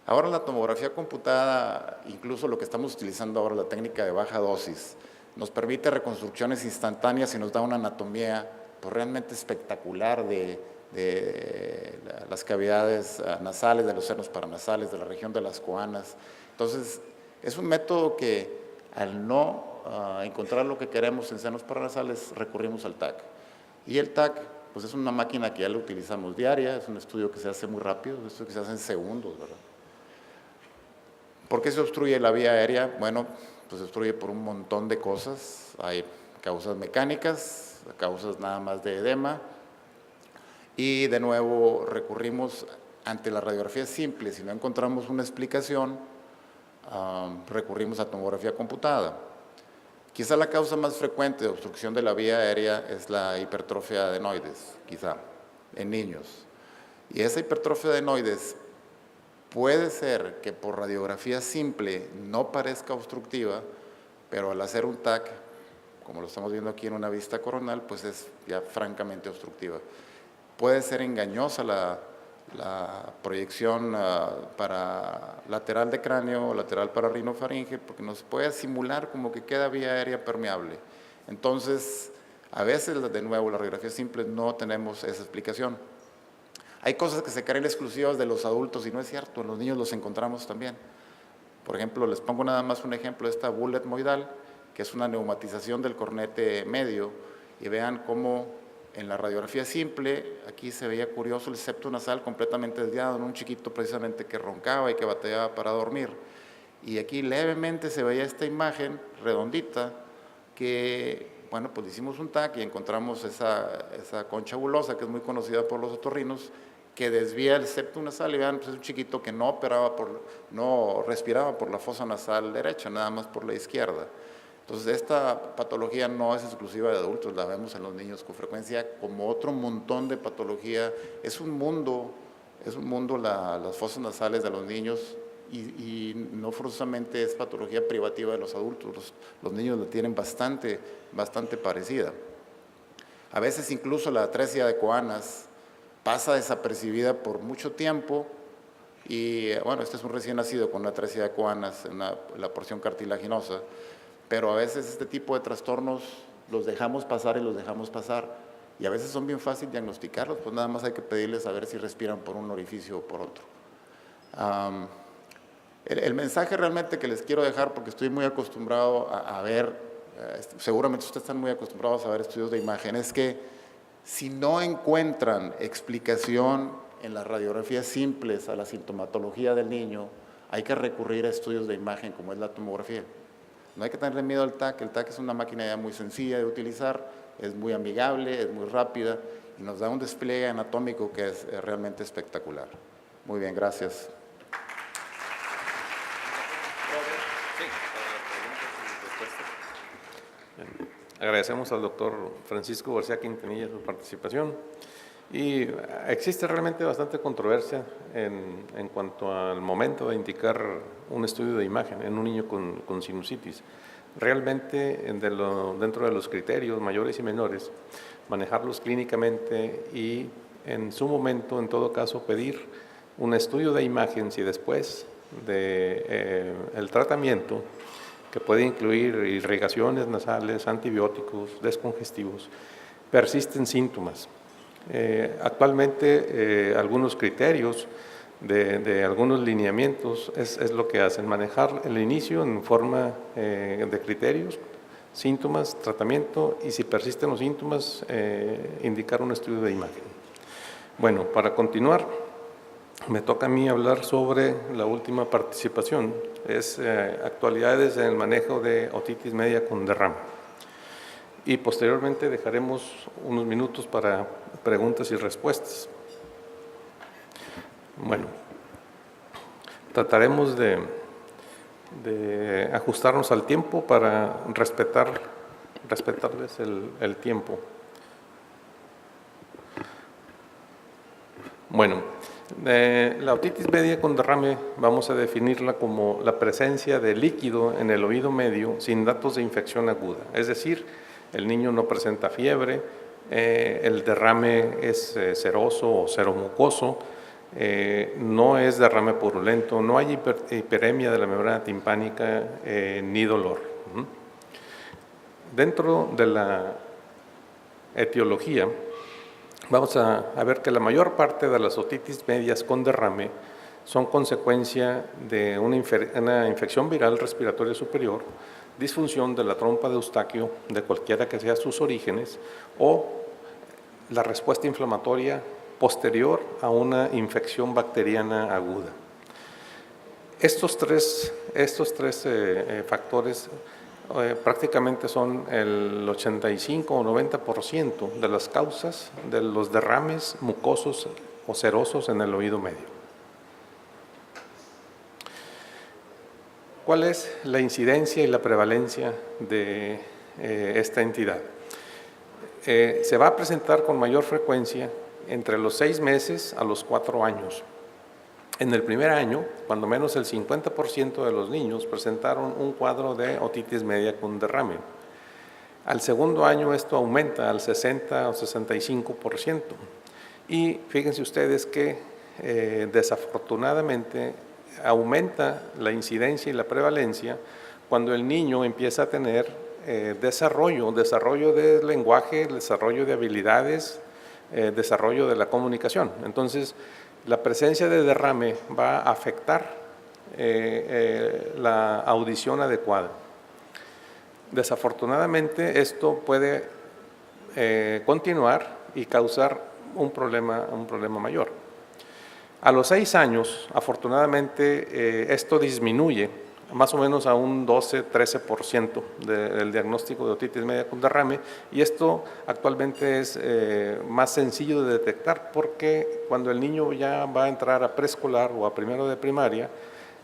Ahora la tomografía computada, incluso lo que estamos utilizando ahora, la técnica de baja dosis, nos permite reconstrucciones instantáneas y nos da una anatomía pues, realmente espectacular de las cavidades nasales, de los senos paranasales, de la región de las coanas. Entonces, es un método que al no encontrar lo que queremos en senos paranasales, recurrimos al TAC. Y el TAC, pues es una máquina que ya lo utilizamos diaria, es un estudio que se hace muy rápido, un estudio que se hace en segundos, ¿verdad? ¿Por qué se obstruye la vía aérea? Bueno, pues se obstruye por un montón de cosas. Hay causas mecánicas, causas nada más de edema. Y de nuevo recurrimos ante la radiografía simple. Si no encontramos una explicación, recurrimos a tomografía computada. Quizá la causa más frecuente de obstrucción de la vía aérea es la hipertrofia de adenoides, quizá, en niños. Y esa hipertrofia de adenoides puede ser que por radiografía simple no parezca obstructiva, pero al hacer un TAC, como lo estamos viendo aquí en una vista coronal, pues es ya francamente obstructiva. Puede ser engañosa la proyección lateral de cráneo o lateral para rinofaringe, porque nos puede simular como que queda vía aérea permeable. Entonces, a veces, de nuevo, la radiografía simple no tenemos esa explicación. Hay cosas que se creen exclusivas de los adultos y no es cierto, en los niños los encontramos también. Por ejemplo, les pongo nada más un ejemplo de esta bullet moidal, que es una neumatización del cornete medio, y vean cómo en la radiografía simple, aquí se veía curioso el septo nasal completamente desviado en un chiquito precisamente que roncaba y que batallaba para dormir. Y aquí levemente se veía esta imagen redondita que, bueno, pues hicimos un TAC y encontramos esa concha bulosa que es muy conocida por los otorrinos, que desvía el septum nasal y vean, pues es un chiquito que no respiraba por la fosa nasal derecha, nada más por la izquierda. Entonces, esta patología no es exclusiva de adultos, la vemos en los niños con frecuencia, como otro montón de patología. Es un mundo las fosas nasales de los niños y no forzosamente es patología privativa de los adultos. Los niños la tienen bastante parecida. A veces incluso la atresia de coanas pasa desapercibida por mucho tiempo y, bueno, este es un recién nacido con una atresia de coanas en la porción cartilaginosa, pero a veces este tipo de trastornos los dejamos pasar y a veces son bien fáciles diagnosticarlos, pues nada más hay que pedirles a ver si respiran por un orificio o por otro. El mensaje realmente que les quiero dejar, porque estoy muy acostumbrado a ver, seguramente ustedes están muy acostumbrados a ver estudios de imagen, es que si no encuentran explicación en las radiografías simples a la sintomatología del niño, hay que recurrir a estudios de imagen como es la tomografía. No hay que tenerle miedo al TAC, el TAC es una máquina ya muy sencilla de utilizar, es muy amigable, es muy rápida y nos da un despliegue anatómico que es realmente espectacular. Muy bien, gracias. Agradecemos al doctor Francisco García Quintanilla su participación. Y existe realmente bastante controversia en cuanto al momento de indicar un estudio de imagen en un niño con sinusitis. Realmente, dentro de los criterios mayores y menores, manejarlos clínicamente y en su momento, en todo caso, pedir un estudio de imagen si después del tratamiento, que puede incluir irrigaciones nasales, antibióticos, descongestivos, persisten síntomas. Actualmente algunos criterios de algunos lineamientos es lo que hacen, manejar el inicio en forma de criterios, síntomas, tratamiento y si persisten los síntomas, indicar un estudio de imagen. Bueno, para continuar, me toca a mí hablar sobre la última participación, es actualidades en el manejo de otitis media con derrame. Y posteriormente dejaremos unos minutos para preguntas y respuestas. Bueno, trataremos de ajustarnos al tiempo para respetarles el tiempo. Bueno, la otitis media con derrame vamos a definirla como la presencia de líquido en el oído medio sin datos de infección aguda, es decir, el niño no presenta fiebre, el derrame es seroso o seromucoso, no es derrame purulento, no hay hiperemia de la membrana timpánica ni dolor. Dentro de la etiología, vamos a ver que la mayor parte de las otitis medias con derrame son consecuencia de una infección viral respiratoria superior, disfunción de la trompa de Eustaquio, de cualquiera que sea sus orígenes, o la respuesta inflamatoria posterior a una infección bacteriana aguda. Estos tres factores prácticamente son el 85 o 90% de las causas de los derrames mucosos o serosos en el oído medio. ¿Cuál es la incidencia y la prevalencia de esta entidad? Se va a presentar con mayor frecuencia entre los 6 meses a los 4 años. En el primer año, cuando menos el 50% de los niños presentaron un cuadro de otitis media con derrame. Al segundo año esto aumenta al 60 o 65%. Y fíjense ustedes que desafortunadamente aumenta la incidencia y la prevalencia cuando el niño empieza a tener desarrollo de lenguaje, desarrollo de habilidades, desarrollo de la comunicación. Entonces, la presencia de derrame va a afectar la audición adecuada. Desafortunadamente, esto puede continuar y causar un problema mayor. A los 6 años, afortunadamente, esto disminuye más o menos a un 12-13% del diagnóstico de otitis media con derrame, y esto actualmente es más sencillo de detectar porque cuando el niño ya va a entrar a preescolar o a primero de primaria,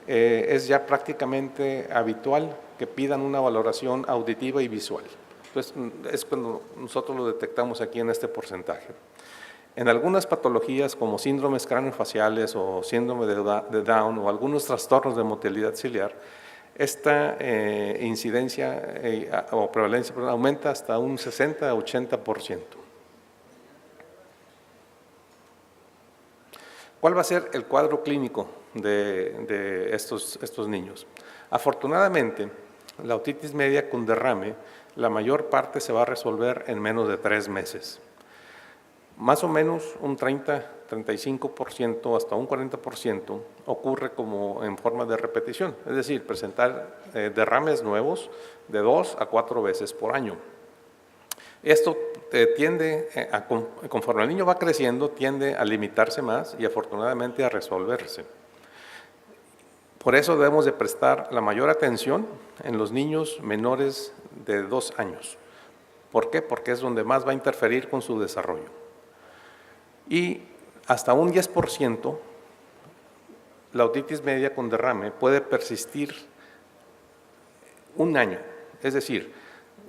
es ya prácticamente habitual que pidan una valoración auditiva y visual. Entonces, es cuando nosotros lo detectamos aquí en este porcentaje. En algunas patologías como síndromes craneofaciales o síndrome de Down o algunos trastornos de motilidad ciliar, esta incidencia o prevalencia aumenta hasta un 60-80%. ¿Cuál va a ser el cuadro clínico de estos niños? Afortunadamente, la otitis media con derrame, la mayor parte se va a resolver en menos de 3 meses. Más o menos un 30-35% hasta un 40% ocurre como en forma de repetición, es decir, presentar derrames nuevos de 2 a 4 veces por año. Esto tiende, conforme el niño va creciendo, tiende a limitarse más y afortunadamente a resolverse. Por eso debemos de prestar la mayor atención en los niños menores de 2 años. ¿Por qué? Porque es donde más va a interferir con su desarrollo. Y hasta un 10% la otitis media con derrame puede persistir 1 año. Es decir,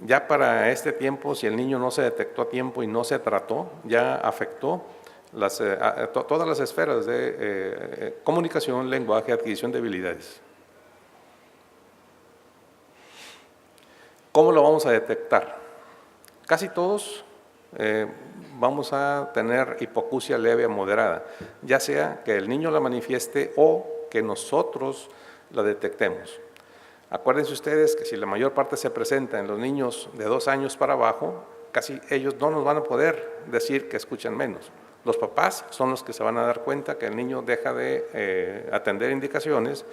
Ya para este tiempo, si el niño no se detectó a tiempo y no se trató, ya afectó todas las esferas de comunicación, lenguaje, adquisición de habilidades. ¿Cómo lo vamos a detectar? Casi todos vamos a tener hipoacusia leve a moderada, ya sea que el niño la manifieste o que nosotros la detectemos. Acuérdense ustedes que si la mayor parte se presenta en los niños de 2 años para abajo, casi ellos no nos van a poder decir que escuchan menos. Los papás son los que se van a dar cuenta que el niño deja de atender indicaciones,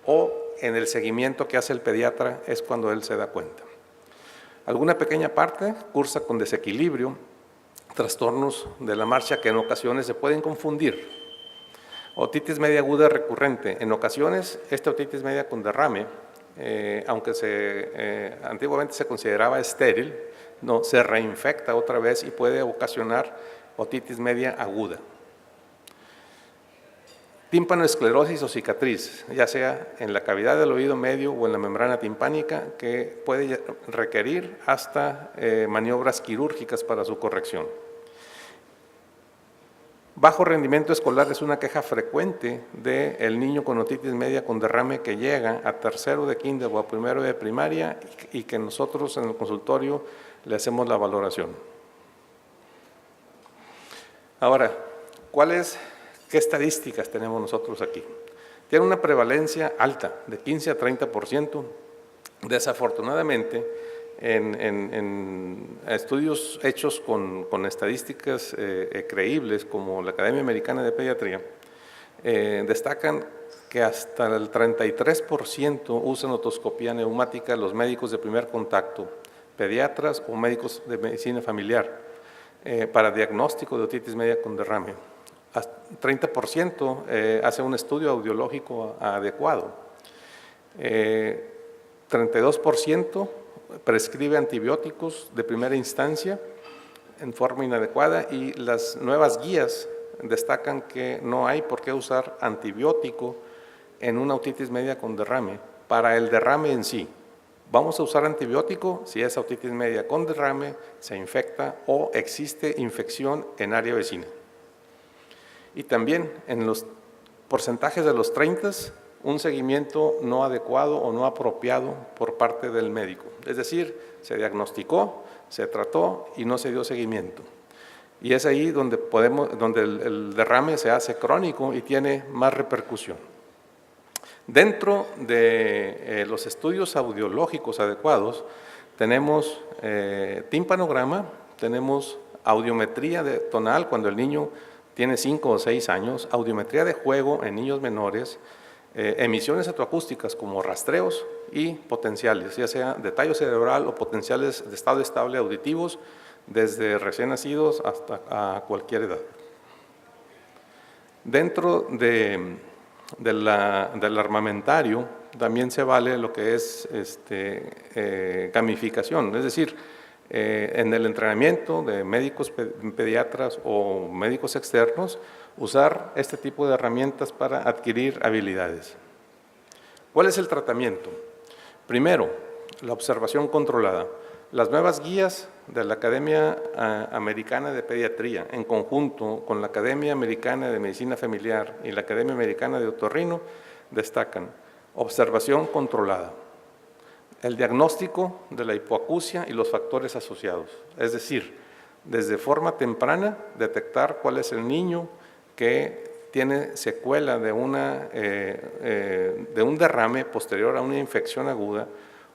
o en el seguimiento que hace el pediatra es cuando él se da cuenta. Alguna pequeña parte cursa con desequilibrio, trastornos de la marcha que en ocasiones se pueden confundir. Otitis media aguda recurrente. En ocasiones, esta otitis media con derrame, aunque antiguamente se consideraba estéril, no, se reinfecta otra vez y puede ocasionar otitis media aguda. Tímpanoesclerosis o cicatriz, ya sea en la cavidad del oído medio o en la membrana timpánica, que puede requerir hasta maniobras quirúrgicas para su corrección. Bajo rendimiento escolar es una queja frecuente del niño con otitis media con derrame que llega a tercero de kinder o a primero de primaria y que nosotros en el consultorio le hacemos la valoración. Ahora, ¿qué estadísticas tenemos nosotros aquí? Tiene una prevalencia alta, de 15 a 30%. Desafortunadamente, en estudios hechos con estadísticas creíbles, como la Academia Americana de Pediatría, destacan que hasta el 33% usan otoscopía neumática los médicos de primer contacto, pediatras o médicos de medicina familiar, para diagnóstico de otitis media con derrame. 30% hace un estudio audiológico adecuado. 32% prescribe antibióticos de primera instancia en forma inadecuada, y las nuevas guías destacan que no hay por qué usar antibiótico en una otitis media con derrame para el derrame en sí. Vamos a usar antibiótico si esa otitis media con derrame se infecta o existe infección en área vecina. Y también en los porcentajes de los 30, un seguimiento no adecuado o no apropiado por parte del médico. Es decir, se diagnosticó, se trató y no se dio seguimiento. Y es ahí donde el derrame se hace crónico y tiene más repercusión. Dentro de los estudios audiológicos adecuados, tenemos timpanograma, tenemos audiometría tonal cuando el niño tiene 5 o 6 años, audiometría de juego en niños menores, emisiones atoacústicas como rastreos y potenciales, ya sea de tallo cerebral o potenciales de estado estable auditivos, desde recién nacidos hasta a cualquier edad. Dentro del armamentario también se vale lo que es gamificación, es decir, en el entrenamiento de médicos pediatras o médicos externos, usar este tipo de herramientas para adquirir habilidades. ¿Cuál es el tratamiento? Primero, la observación controlada. Las nuevas guías de la Academia Americana de Pediatría, en conjunto con la Academia Americana de Medicina Familiar y la Academia Americana de Otorrino, destacan observación controlada, el diagnóstico de la hipoacusia y los factores asociados, es decir, desde forma temprana detectar cuál es el niño que tiene secuela de un derrame posterior a una infección aguda,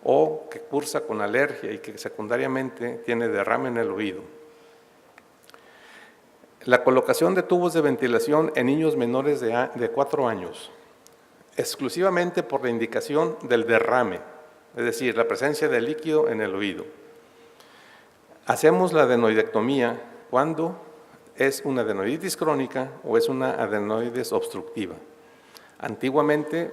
o que cursa con alergia y que secundariamente tiene derrame en el oído. La colocación de tubos de ventilación en niños menores de 4 años, exclusivamente por la indicación del derrame, es decir, la presencia de líquido en el oído. Hacemos la adenoidectomía cuando es una adenoiditis crónica o es una adenoides obstructiva. Antiguamente,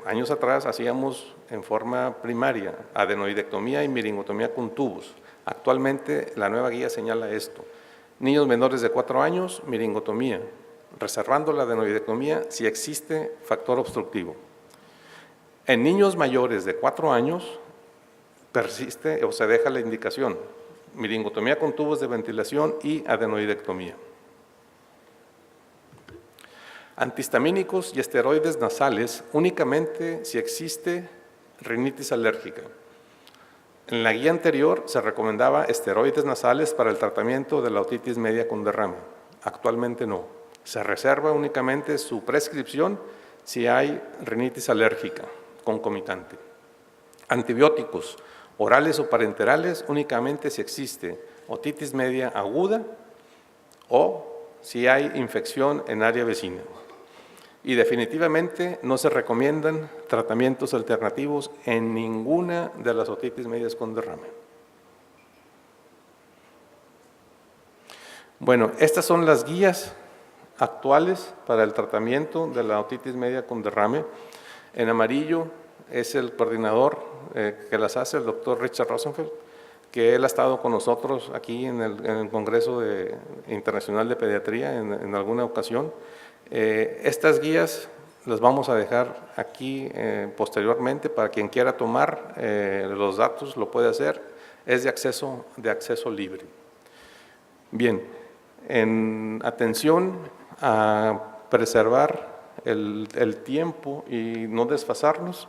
años atrás, hacíamos en forma primaria adenoidectomía y miringotomía con tubos. Actualmente, la nueva guía señala esto. Niños menores de 4 años, miringotomía, reservando la adenoidectomía si existe factor obstructivo. En niños mayores de 4 años, persiste o se deja la indicación: miringotomía con tubos de ventilación y adenoidectomía. Antihistamínicos y esteroides nasales únicamente si existe rinitis alérgica. En la guía anterior se recomendaba esteroides nasales para el tratamiento de la otitis media con derrame. Actualmente no. Se reserva únicamente su prescripción si hay rinitis alérgica concomitante. Antibióticos orales o parenterales únicamente si existe otitis media aguda o si hay infección en área vecina. Y definitivamente no se recomiendan tratamientos alternativos en ninguna de las otitis medias con derrame. Bueno, estas son las guías actuales para el tratamiento de la otitis media con derrame. En amarillo es el coordinador que las hace, el doctor Richard Rosenfeld, que él ha estado con nosotros aquí en el Congreso Internacional de Pediatría en alguna ocasión. Estas guías las vamos a dejar aquí posteriormente para quien quiera tomar los datos, lo puede hacer, es de acceso libre. Bien, en atención a preservar el tiempo y no desfasarnos,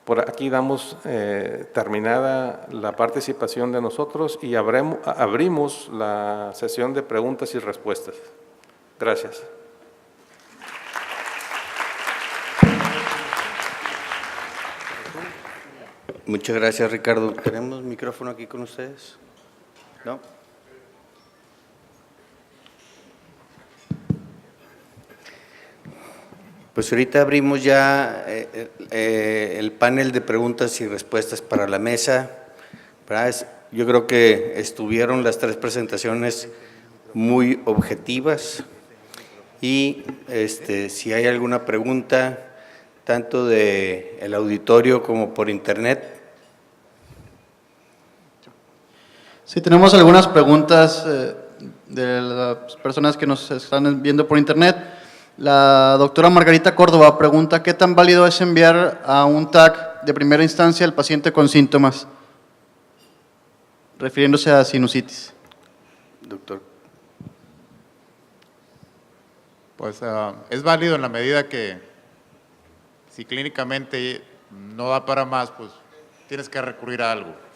por aquí damos terminada la participación de nosotros y abrimos la sesión de preguntas y respuestas. Gracias. Muchas gracias, Ricardo. ¿Tenemos micrófono aquí con ustedes? ¿No? Pues ahorita abrimos ya el panel de preguntas y respuestas para la mesa. Yo creo que estuvieron las tres presentaciones muy objetivas y si hay alguna pregunta, tanto del auditorio como por internet. Sí, tenemos algunas preguntas de las personas que nos están viendo por internet. La doctora Margarita Córdoba pregunta: ¿qué tan válido es enviar a un TAC de primera instancia al paciente con síntomas? Refiriéndose a sinusitis. Doctor. Pues es válido en la medida que si clínicamente no da para más, pues tienes que recurrir a algo.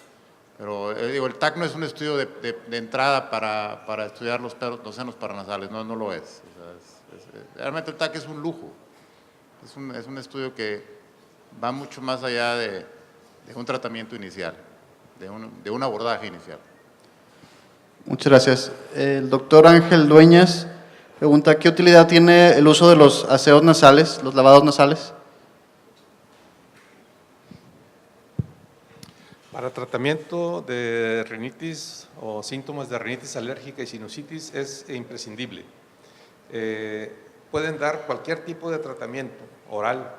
Pero digo, el TAC no es un estudio de entrada para estudiar los senos paranasales, no lo es. O sea, realmente el TAC es un lujo, es un estudio que va mucho más allá de un tratamiento inicial, de un abordaje inicial. Muchas gracias. El doctor Ángel Dueñas pregunta: ¿qué utilidad tiene el uso de los aseos nasales, los lavados nasales? Para tratamiento de rinitis o síntomas de rinitis alérgica y sinusitis es imprescindible. Pueden dar cualquier tipo de tratamiento oral,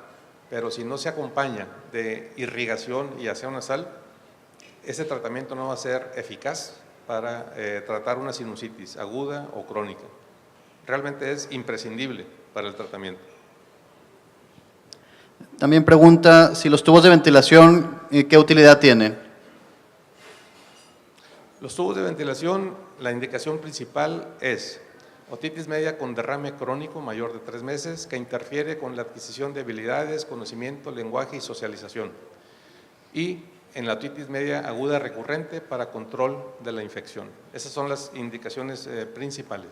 pero si no se acompaña de irrigación y aseo nasal, ese tratamiento no va a ser eficaz para tratar una sinusitis aguda o crónica. Realmente es imprescindible para el tratamiento. También pregunta si los tubos de ventilación, ¿qué utilidad tienen? Los tubos de ventilación, la indicación principal es otitis media con derrame crónico mayor de 3 meses que interfiere con la adquisición de habilidades, conocimiento, lenguaje y socialización. Y en la otitis media aguda recurrente para control de la infección. Esas son las indicaciones principales.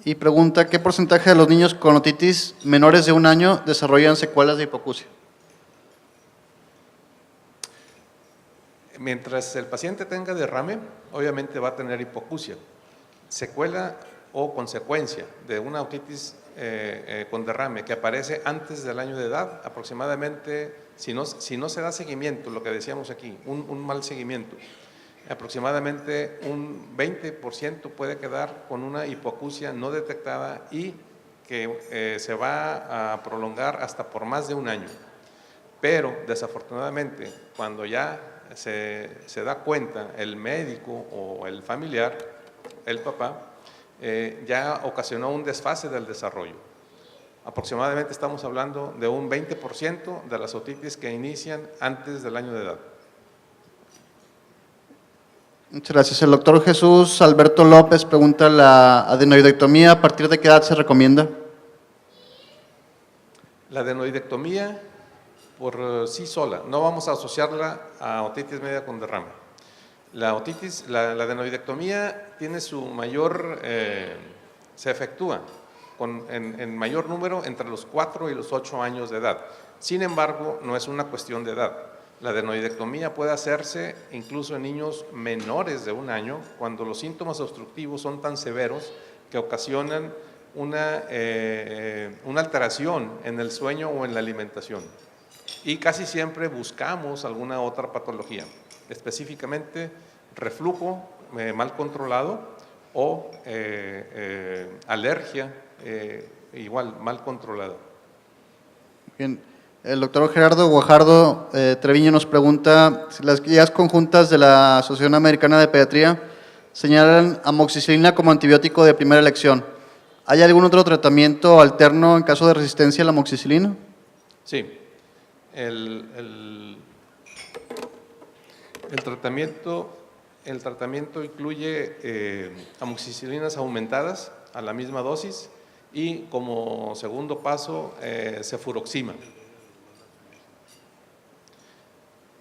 Y pregunta: ¿qué porcentaje de los niños con otitis menores de 1 año desarrollan secuelas de hipoacusia? Mientras el paciente tenga derrame, obviamente va a tener hipoacusia. Secuela o consecuencia de una otitis con derrame que aparece antes del año de edad, aproximadamente, si no se da seguimiento, lo que decíamos aquí, un mal seguimiento, aproximadamente un 20% puede quedar con una hipoacusia no detectada y que se va a prolongar hasta por más de 1 año. Pero desafortunadamente, cuando ya se da cuenta el médico o el familiar, el papá, ya ocasionó un desfase del desarrollo. Aproximadamente estamos hablando de un 20% de las otitis que inician antes del año de edad. Muchas gracias. El doctor Jesús Alberto López pregunta, ¿la adenoidectomía a partir de qué edad se recomienda? La adenoidectomía por sí sola, no vamos a asociarla a otitis media con derrame. La adenoidectomía tiene su mayor, se efectúa en mayor número entre los 4 y los 8 años de edad. Sin embargo, no es una cuestión de edad. La adenoidectomía puede hacerse incluso en niños menores de 1 año, cuando los síntomas obstructivos son tan severos que ocasionan una alteración en el sueño o en la alimentación. Y casi siempre buscamos alguna otra patología, específicamente reflujo mal controlado o alergia igual mal controlada. Bien. El doctor Gerardo Guajardo Treviño nos pregunta si las guías conjuntas de la Asociación Americana de Pediatría señalan amoxicilina como antibiótico de primera elección. ¿Hay algún otro tratamiento alterno en caso de resistencia a la amoxicilina? Sí. El tratamiento incluye amoxicilinas aumentadas a la misma dosis y como segundo paso cefuroxima.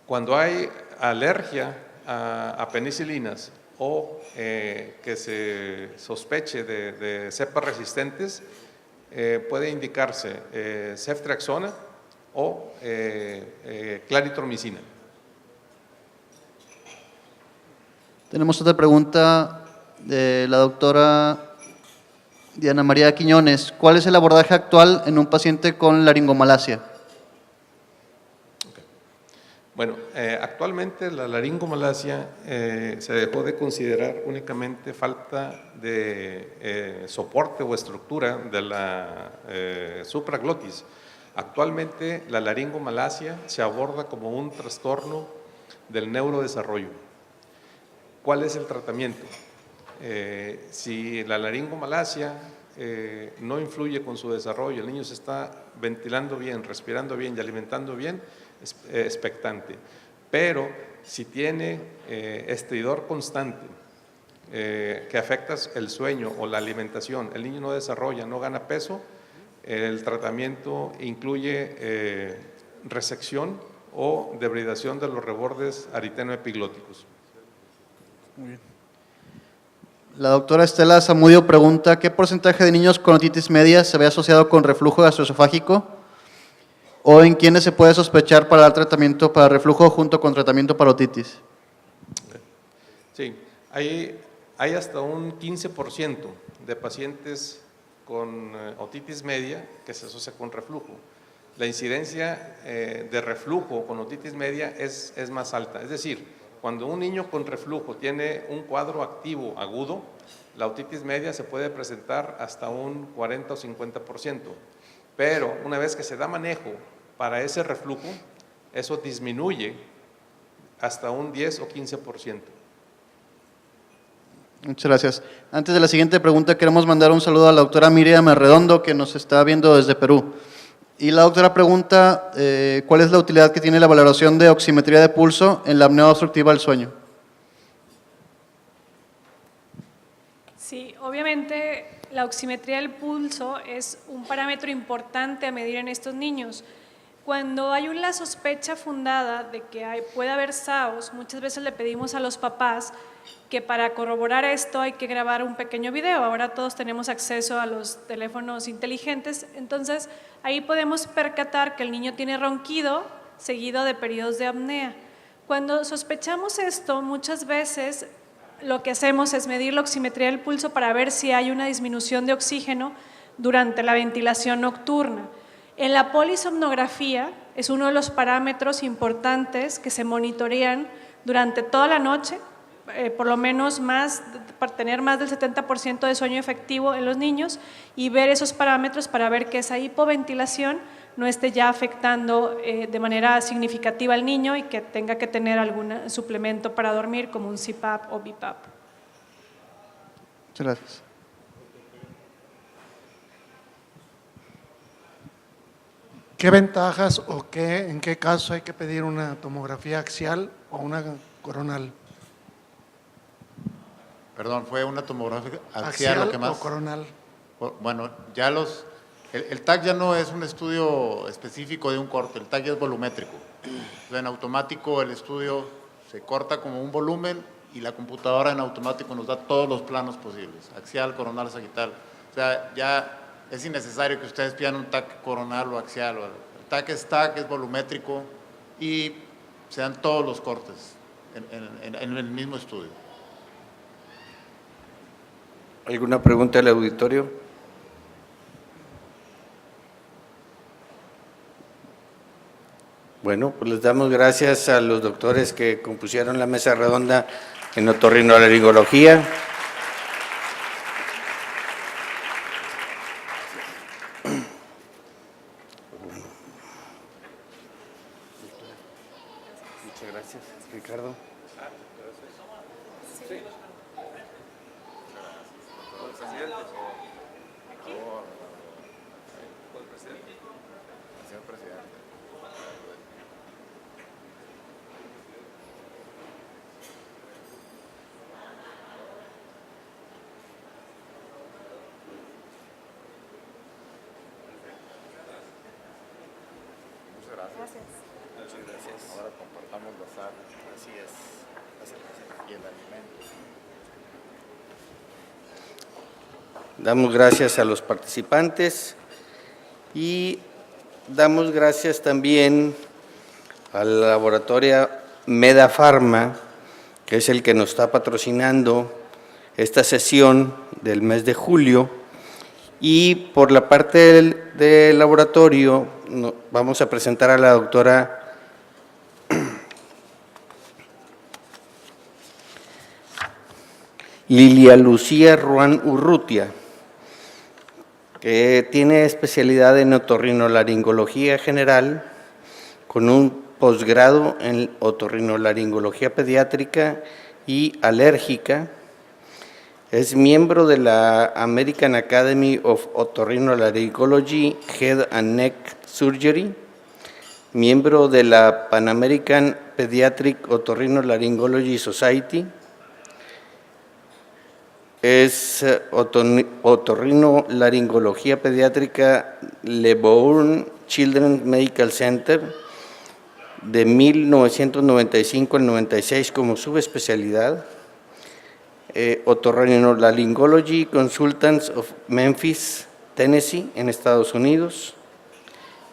Cuando hay alergia a penicilinas o que se sospeche de cepas resistentes, puede indicarse ceftriaxona o claritromicina. Tenemos otra pregunta de la doctora Diana María Quiñones. ¿Cuál es el abordaje actual en un paciente con laringomalacia? Bueno, actualmente la laringomalacia se dejó de considerar únicamente falta de soporte o estructura de la supraglotis. Actualmente la laringomalacia se aborda como un trastorno del neurodesarrollo. ¿Cuál es el tratamiento? Si la laringomalacia no influye con su desarrollo, el niño se está ventilando bien, respirando bien y alimentando bien, es expectante. Pero si tiene estridor constante que afecta el sueño o la alimentación, el niño no desarrolla, no gana peso, el tratamiento incluye resección o debridación de los rebordes aritenoepiglóticos. Muy bien. La doctora Estela Zamudio pregunta, ¿qué porcentaje de niños con otitis media se ve asociado con reflujo gastroesofágico? ¿O en quiénes se puede sospechar para dar tratamiento para reflujo junto con tratamiento para otitis? Sí, hay hasta un 15% de pacientes con otitis media que se asocia con reflujo. La incidencia de reflujo con otitis media es más alta, es decir, cuando un niño con reflujo tiene un cuadro activo agudo, la otitis media se puede presentar hasta un 40 o 50%, pero una vez que se da manejo para ese reflujo, eso disminuye hasta un 10 o 15%. Muchas gracias. Antes de la siguiente pregunta, queremos mandar un saludo a la doctora Miriam Arredondo, que nos está viendo desde Perú. Y la doctora pregunta, ¿cuál es la utilidad que tiene la valoración de oximetría de pulso en la apnea obstructiva del sueño? Sí, obviamente la oximetría del pulso es un parámetro importante a medir en estos niños. Cuando hay una sospecha fundada de que puede haber SAOS, muchas veces le pedimos a los papás que para corroborar esto hay que grabar un pequeño video. Ahora todos tenemos acceso a los teléfonos inteligentes, entonces ahí podemos percatar que el niño tiene ronquido seguido de periodos de apnea. Cuando sospechamos esto, muchas veces lo que hacemos es medir la oximetría del pulso para ver si hay una disminución de oxígeno durante la ventilación nocturna. En la polisomnografía es uno de los parámetros importantes que se monitorean durante toda la noche, por lo menos para tener más del 70% de sueño efectivo en los niños y ver esos parámetros para ver que esa hipoventilación no esté ya afectando de manera significativa al niño y que tenga que tener algún suplemento para dormir como un CPAP o BiPAP. Muchas gracias. ¿Qué ventajas o en qué caso hay que pedir una tomografía axial o una coronal? Perdón, ¿fue una tomografía axial o qué más? o coronal. Bueno, ya el TAC ya no es un estudio específico de un corte, el TAC ya es volumétrico. Entonces, en automático el estudio se corta como un volumen y la computadora en automático nos da todos los planos posibles, axial, coronal, sagital. O sea, ya es innecesario que ustedes pidan un TAC coronal o axial. El TAC, es volumétrico y se dan todos los cortes en el mismo estudio. ¿Alguna pregunta del auditorio? Bueno, pues les damos gracias a los doctores que compusieron la mesa redonda en otorrinolaringología. Muchas gracias, Ricardo. Ahora compartamos la sal. Así es. Y el alimento. Damos gracias a los participantes y damos gracias también al laboratorio Medafarma, que es el que nos está patrocinando esta sesión del mes de julio. Y por la parte del laboratorio vamos a presentar a la doctora Lilia Lucía Ruán Urrutia, que tiene especialidad en otorrinolaringología general, con un posgrado en otorrinolaringología pediátrica y alérgica. Es miembro de la American Academy of Otorrinolaryngology Head and Neck Surgery, miembro de la Pan American Pediatric Otorrinolaryngology Society, es otorrinolaringología pediátrica Le Bourne Children's Medical Center de 1995 al 96 como subespecialidad. Otorrinolaryngology Consultants of Memphis, Tennessee, en Estados Unidos,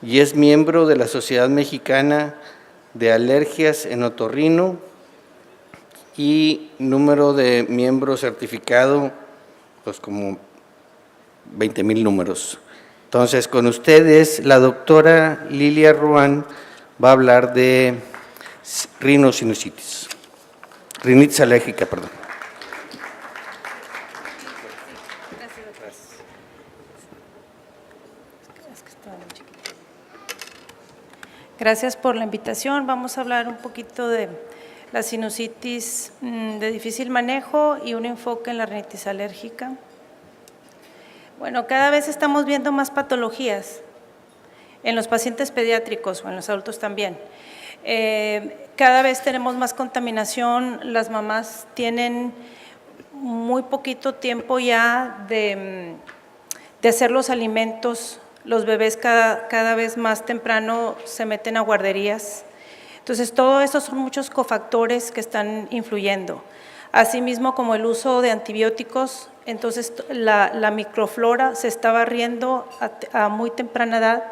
y es miembro de la Sociedad Mexicana de Alergias en Otorrino y número de miembros certificado, pues como 20,000 números. Entonces, con ustedes, la doctora Lilia Ruán va a hablar de rinitis alérgica, perdón. Gracias por la invitación. Vamos a hablar un poquito de la sinusitis de difícil manejo y un enfoque en la rinitis alérgica. Bueno, cada vez estamos viendo más patologías en los pacientes pediátricos o en los adultos también. Cada vez tenemos más contaminación, las mamás tienen muy poquito tiempo ya de hacer los alimentos. Los bebés cada vez más temprano se meten a guarderías. Entonces, todo eso son muchos cofactores que están influyendo. Asimismo, como el uso de antibióticos, entonces la microflora se está barriendo a muy temprana edad,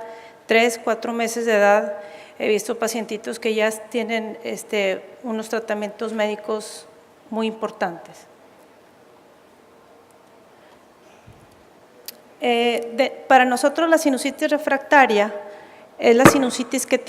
3, 4 meses de edad. He visto pacientitos que ya tienen unos tratamientos médicos muy importantes. Para nosotros la sinusitis refractaria es la sinusitis que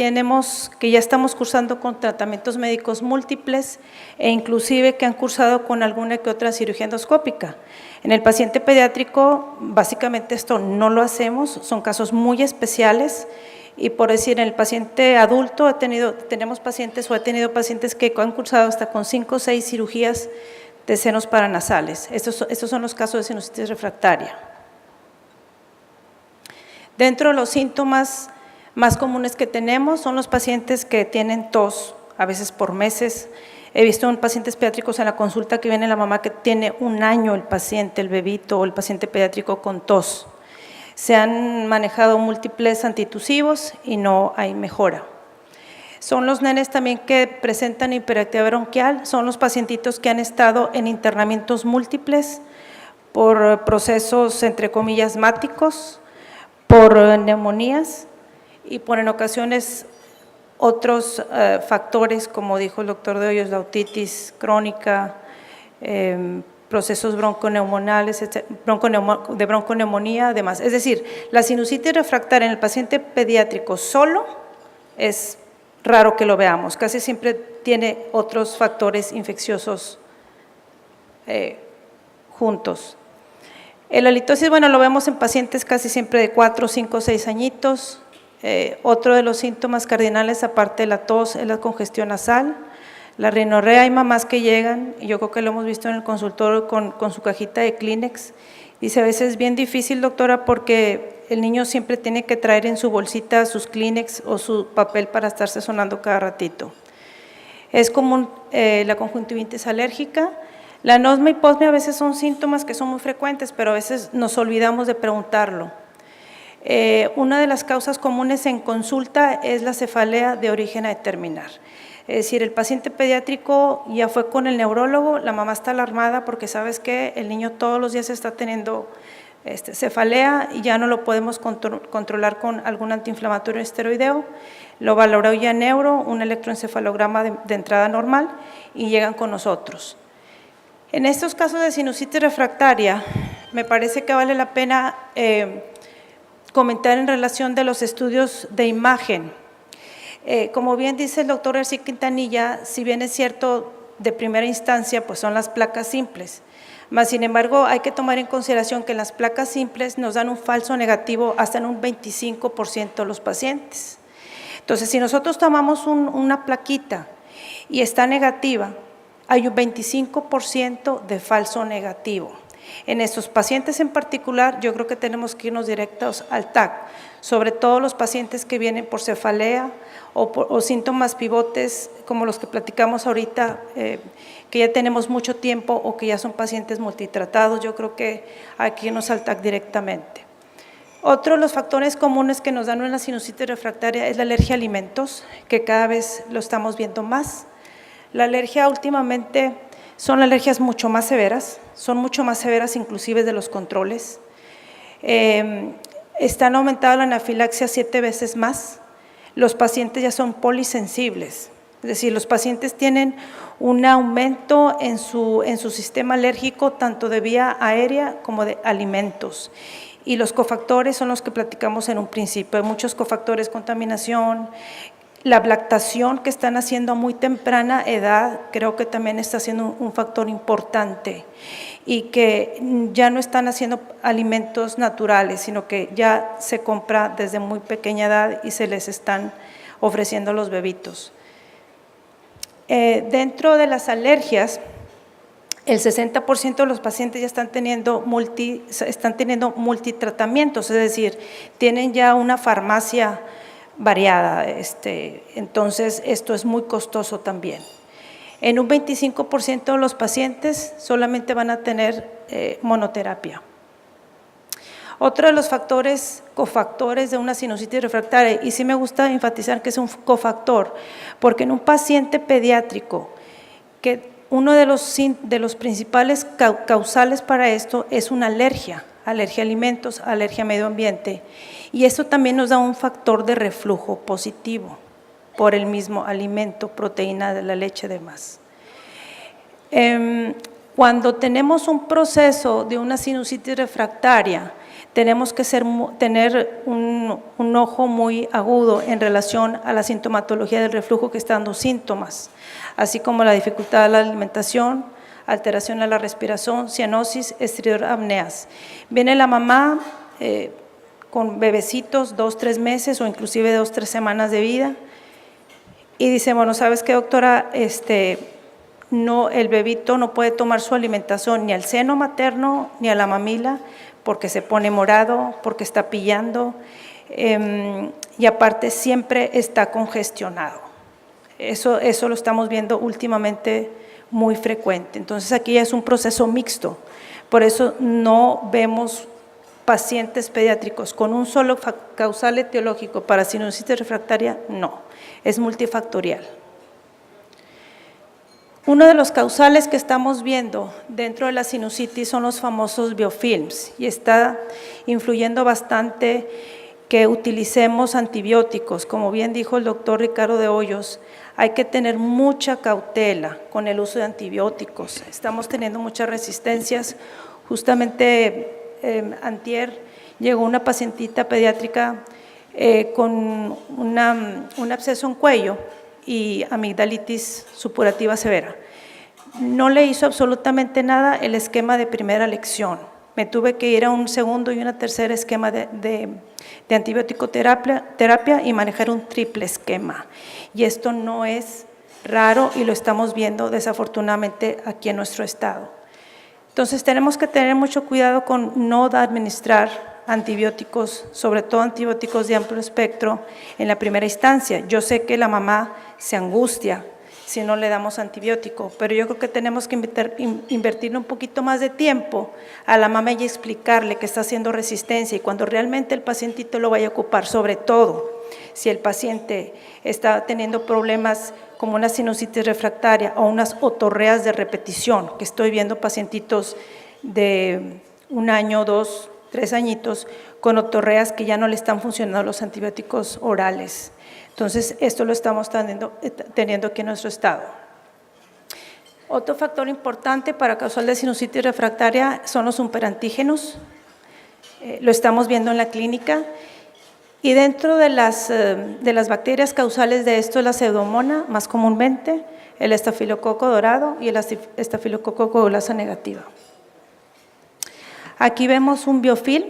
ya estamos cursando con tratamientos médicos múltiples e inclusive que han cursado con alguna que otra cirugía endoscópica. En el paciente pediátrico, básicamente esto no lo hacemos, son casos muy especiales y por decir, en el paciente adulto tenemos pacientes o he tenido pacientes que han cursado hasta con 5 o 6 cirugías de senos paranasales. Estos son los casos de sinusitis refractaria. Dentro de los síntomas más comunes que tenemos son los pacientes que tienen tos, a veces por meses. He visto en pacientes pediátricos en la consulta que viene la mamá que tiene 1 año el paciente, el bebito o el paciente pediátrico con tos. Se han manejado múltiples antitusivos y no hay mejora. Son los nenes también que presentan hiperactividad bronquial, son los pacientitos que han estado en internamientos múltiples por procesos, entre comillas, asmáticos, por neumonías y por en ocasiones otros factores, como dijo el doctor de Hoyos, la otitis crónica, procesos bronconeumonales, de bronconeumonía, además. Es decir, la sinusitis refractaria en el paciente pediátrico solo es raro que lo veamos, casi siempre tiene otros factores infecciosos juntos. La halitosis, bueno, lo vemos en pacientes casi siempre de 4, 5, 6 añitos. Otro de los síntomas cardinales, aparte de la tos, es la congestión nasal. La rinorrea, hay mamás que llegan, y yo creo que lo hemos visto en el consultorio con su cajita de Kleenex. Dice, a veces es bien difícil, doctora, porque el niño siempre tiene que traer en su bolsita sus Kleenex o su papel para estarse sonando cada ratito. Es común la conjuntivitis alérgica. La anosmia y posmia a veces son síntomas que son muy frecuentes, pero a veces nos olvidamos de preguntarlo. Una de las causas comunes en consulta es la cefalea de origen a determinar. Es decir, el paciente pediátrico ya fue con el neurólogo, la mamá está alarmada porque sabes que el niño todos los días está teniendo cefalea y ya no lo podemos controlar con algún antiinflamatorio esteroideo. Lo valoró ya neuro, un electroencefalograma de entrada normal y llegan con nosotros. En estos casos de sinusitis refractaria, me parece que vale la pena comentar en relación de los estudios de imagen. Como bien dice el doctor García Quintanilla, si bien es cierto de primera instancia, pues son las placas simples, mas sin embargo hay que tomar en consideración que las placas simples nos dan un falso negativo hasta en un 25% de los pacientes. Entonces, si nosotros tomamos una plaquita y está negativa, hay un 25% de falso negativo. En estos pacientes en particular, yo creo que tenemos que irnos directos al TAC, sobre todo los pacientes que vienen por cefalea o síntomas pivotes como los que platicamos ahorita, que ya tenemos mucho tiempo o que ya son pacientes multitratados, yo creo que hay que irnos al TAC directamente. Otro de los factores comunes que nos dan una sinusitis refractaria es la alergia a alimentos, que cada vez lo estamos viendo más. La alergia últimamente son alergias mucho más severas, son mucho más severas inclusive de los controles. Están aumentando la anafilaxia 7 veces más. Los pacientes ya son polisensibles, es decir, los pacientes tienen un aumento en su sistema alérgico tanto de vía aérea como de alimentos. Y los cofactores son los que platicamos en un principio. Hay muchos cofactores, contaminación, la lactación que están haciendo a muy temprana edad, creo que también está siendo un factor importante y que ya no están haciendo alimentos naturales, sino que ya se compra desde muy pequeña edad y se les están ofreciendo los bebitos. Dentro de las alergias, el 60% de los pacientes ya están teniendo multitratamientos, es decir, tienen ya una farmacia variada, entonces esto es muy costoso también. En un 25% de los pacientes solamente van a tener monoterapia. Otro de los cofactores de una sinusitis refractaria, y sí me gusta enfatizar que es un cofactor, porque en un paciente pediátrico, que uno de los principales causales para esto es una alergia a alimentos, alergia a medio ambiente, y eso también nos da un factor de reflujo positivo por el mismo alimento, proteína de la leche y demás. Cuando tenemos un proceso de una sinusitis refractaria, tenemos que tener un ojo muy agudo en relación a la sintomatología del reflujo que está dando síntomas, así como la dificultad de la alimentación, alteración a la respiración, cianosis, estridor, apneas. Viene la mamá con bebecitos, 2, 3 meses o inclusive 2, 3 semanas de vida y dice, bueno, ¿sabes qué, doctora? No, el bebito no puede tomar su alimentación ni al seno materno ni a la mamila porque se pone morado, porque está pillando y aparte siempre está congestionado. Eso lo estamos viendo últimamente muy frecuente. Entonces aquí es un proceso mixto, por eso no vemos pacientes pediátricos con un solo causal etiológico para sinusitis refractaria, no, es multifactorial. Uno de los causales que estamos viendo dentro de la sinusitis son los famosos biofilms y está influyendo bastante que utilicemos antibióticos. Como bien dijo el doctor Ricardo de Hoyos, hay que tener mucha cautela con el uso de antibióticos. Estamos teniendo muchas resistencias. Justamente antier llegó una pacientita pediátrica con un absceso en cuello y amigdalitis supurativa severa. No le hizo absolutamente nada el esquema de primera lección. Me tuve que ir a un segundo y una tercera esquema de antibiótico terapia y manejar un triple esquema. Y esto no es raro y lo estamos viendo desafortunadamente aquí en nuestro estado. Entonces tenemos que tener mucho cuidado con no administrar antibióticos, sobre todo antibióticos de amplio espectro en la primera instancia. Yo sé que la mamá se angustia si no le damos antibiótico, pero yo creo que tenemos que invertirle un poquito más de tiempo a la mamá y explicarle que está haciendo resistencia y cuando realmente el pacientito lo vaya a ocupar, sobre todo si el paciente está teniendo problemas como una sinusitis refractaria o unas otorreas de repetición, que estoy viendo pacientitos de 1 año, 2, 3 añitos con otorreas que ya no le están funcionando los antibióticos orales. Entonces, esto lo estamos teniendo aquí en nuestro estado. Otro factor importante para causal de sinusitis refractaria son los superantígenos. Lo estamos viendo en la clínica. Y dentro de las bacterias causales de esto es la pseudomonas, más comúnmente, el estafilococo dorado y el estafilococo coagulasa negativa. Aquí vemos un biofilm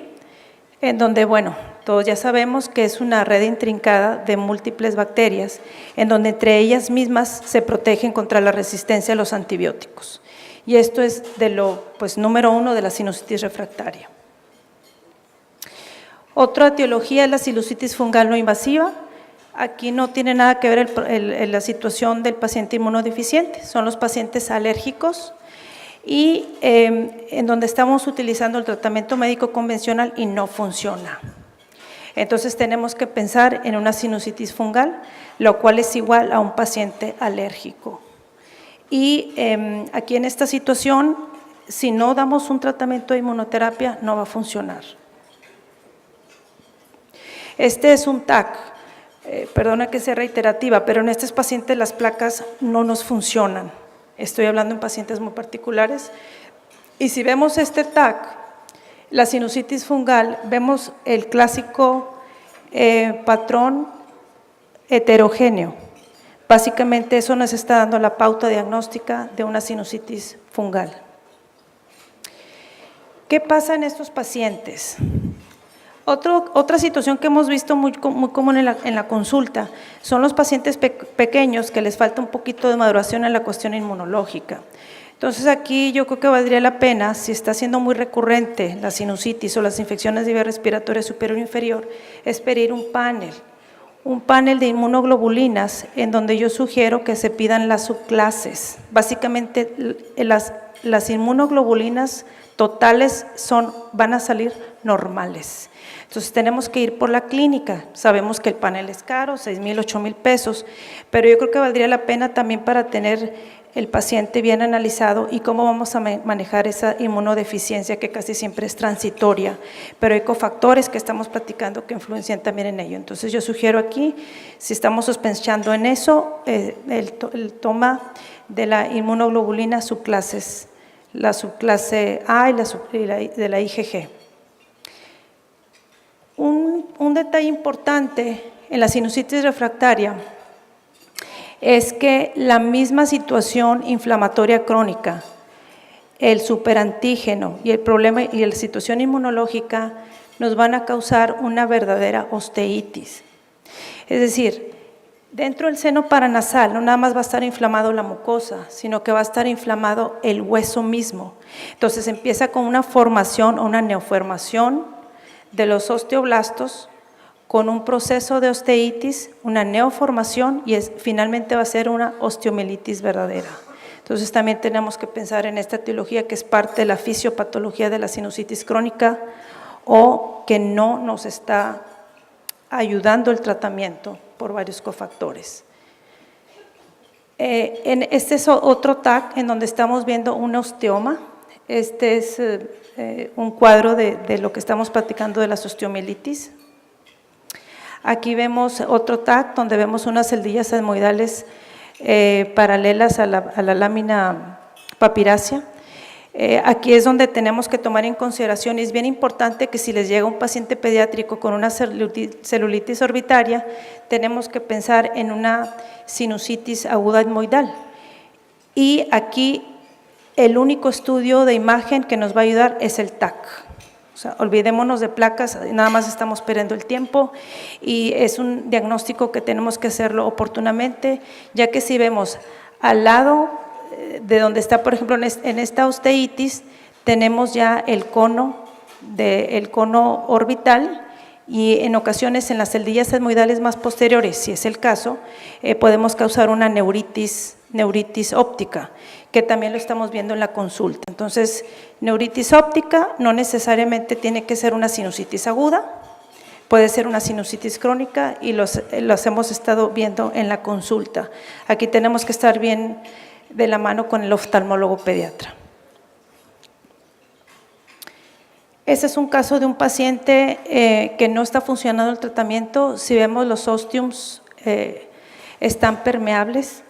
en donde, bueno, todos ya sabemos que es una red intrincada de múltiples bacterias, en donde entre ellas mismas se protegen contra la resistencia a los antibióticos. Y esto es de lo, número 1 de la sinusitis refractaria. Otra etiología es la sinusitis fungal no invasiva. Aquí no tiene nada que ver la situación del paciente inmunodeficiente, son los pacientes alérgicos y en donde estamos utilizando el tratamiento médico convencional y no funciona. Entonces tenemos que pensar en una sinusitis fungal, lo cual es igual a un paciente alérgico. Y aquí en esta situación, si no damos un tratamiento de inmunoterapia, no va a funcionar. Este es un TAC, perdona que sea reiterativa, pero en estos pacientes las placas no nos funcionan. Estoy hablando en pacientes muy particulares. Y si vemos este TAC, la sinusitis fungal, vemos el clásico patrón heterogéneo. Básicamente eso nos está dando la pauta diagnóstica de una sinusitis fungal. ¿Qué pasa en estos pacientes? Otra situación que hemos visto muy común en la consulta son los pacientes pequeños que les falta un poquito de maduración en la cuestión inmunológica. Entonces aquí yo creo que valdría la pena, si está siendo muy recurrente la sinusitis o las infecciones de vía respiratoria superior o inferior, es pedir un panel de inmunoglobulinas en donde yo sugiero que se pidan las subclases. Básicamente las inmunoglobulinas totales van a salir normales. Entonces tenemos que ir por la clínica, sabemos que el panel es caro, 6,000, 8,000 pesos, pero yo creo que valdría la pena también para tener el paciente bien analizado y cómo vamos a manejar esa inmunodeficiencia que casi siempre es transitoria, pero hay cofactores que estamos platicando que influencian también en ello. Entonces yo sugiero aquí, si estamos sospechando en eso, el toma de la inmunoglobulina subclases, la subclase A y de la IgG. Un detalle importante en la sinusitis refractaria es que la misma situación inflamatoria crónica, el superantígeno y el problema y la situación inmunológica nos van a causar una verdadera osteitis. Es decir, dentro del seno paranasal no nada más va a estar inflamado la mucosa, sino que va a estar inflamado el hueso mismo. Entonces empieza con una formación o una neoformación de los osteoblastos con un proceso de osteitis, una neoformación y finalmente va a ser una osteomielitis verdadera. Entonces también tenemos que pensar en esta etiología que es parte de la fisiopatología de la sinusitis crónica o que no nos está ayudando el tratamiento por varios cofactores. Este es otro TAC en donde estamos viendo un osteoma. Este es un cuadro de lo que estamos platicando de las osteomielitis. Aquí vemos otro TAC donde vemos unas celdillas etmoidales paralelas a la lámina papirácea. Aquí es donde tenemos que tomar en consideración, y es bien importante que si les llega un paciente pediátrico con una celulitis orbitaria, tenemos que pensar en una sinusitis aguda etmoidal. Y aquí el único estudio de imagen que nos va a ayudar es el TAC. O sea, olvidémonos de placas, nada más estamos perdiendo el tiempo y es un diagnóstico que tenemos que hacerlo oportunamente, ya que si vemos al lado de donde está, por ejemplo, en esta osteitis, tenemos ya el cono orbital y en ocasiones en las celdillas etmoidales más posteriores, si es el caso, podemos causar una neuritis óptica, que también lo estamos viendo en la consulta. Entonces, neuritis óptica no necesariamente tiene que ser una sinusitis aguda, puede ser una sinusitis crónica y los hemos estado viendo en la consulta. Aquí tenemos que estar bien de la mano con el oftalmólogo pediatra. Este es un caso de un paciente que no está funcionando el tratamiento. Si vemos los ostiums están permeables.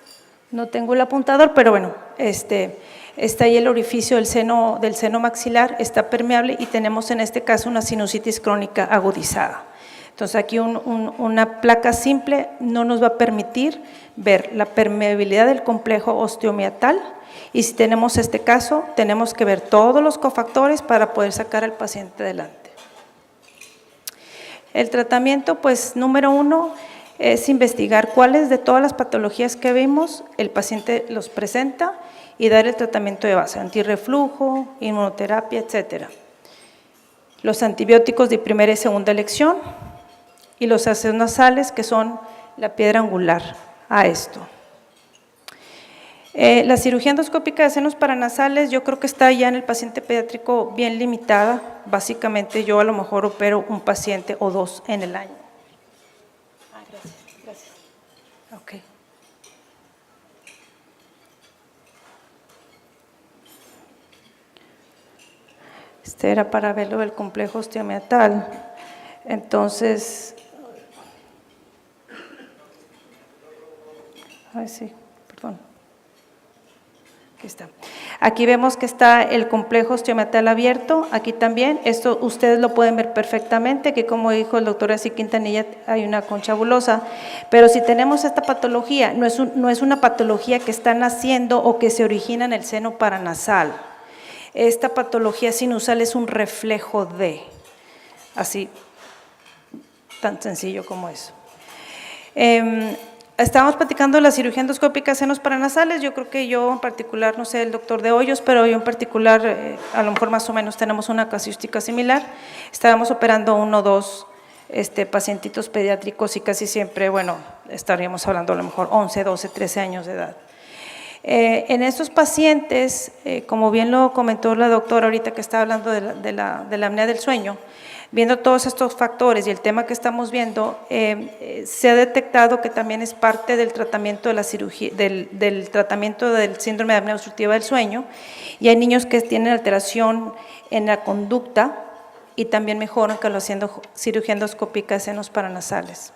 No tengo el apuntador, pero bueno, está ahí el orificio del seno maxilar, está permeable y tenemos en este caso una sinusitis crónica agudizada. Entonces aquí una placa simple no nos va a permitir ver la permeabilidad del complejo osteomiatal y si tenemos este caso, tenemos que ver todos los cofactores para poder sacar al paciente adelante. El tratamiento, pues, número 1 es investigar cuáles de todas las patologías que vimos el paciente los presenta y dar el tratamiento de base, antirreflujo, inmunoterapia, etcétera. Los antibióticos de primera y segunda elección y los ácidos nasales, que son la piedra angular a esto. La cirugía endoscópica de senos paranasales yo creo que está ya en el paciente pediátrico bien limitada. Básicamente yo a lo mejor opero un paciente o 2 en el año. Gracias. Ok. Este era para verlo del complejo osteomiatal. Entonces, sí, perdón. Aquí está. Aquí vemos que está el complejo osteomiatal abierto, aquí también, esto ustedes lo pueden ver perfectamente, que como dijo el doctor Así Quintanilla, hay una concha bulosa, pero si tenemos esta patología, no es una patología que está naciendo o que se origina en el seno paranasal. Esta patología sinusal es un reflejo de, así, tan sencillo como eso. Estábamos platicando de la cirugía endoscópica de senos paranasales, yo creo que yo en particular, no sé el doctor de Hoyos, pero yo en particular, a lo mejor más o menos tenemos una casuística similar. Estábamos operando 1 o 2 pacientitos pediátricos y casi siempre, bueno, estaríamos hablando a lo mejor 11, 12, 13 años de edad. En estos pacientes, como bien lo comentó la doctora ahorita que estaba hablando de la apnea del sueño, viendo todos estos factores y el tema que estamos viendo, se ha detectado que también es parte del tratamiento de la cirugía, del tratamiento del síndrome de apnea obstructiva del sueño, y hay niños que tienen alteración en la conducta y también mejoran que lo haciendo cirugía endoscópica de senos paranasales.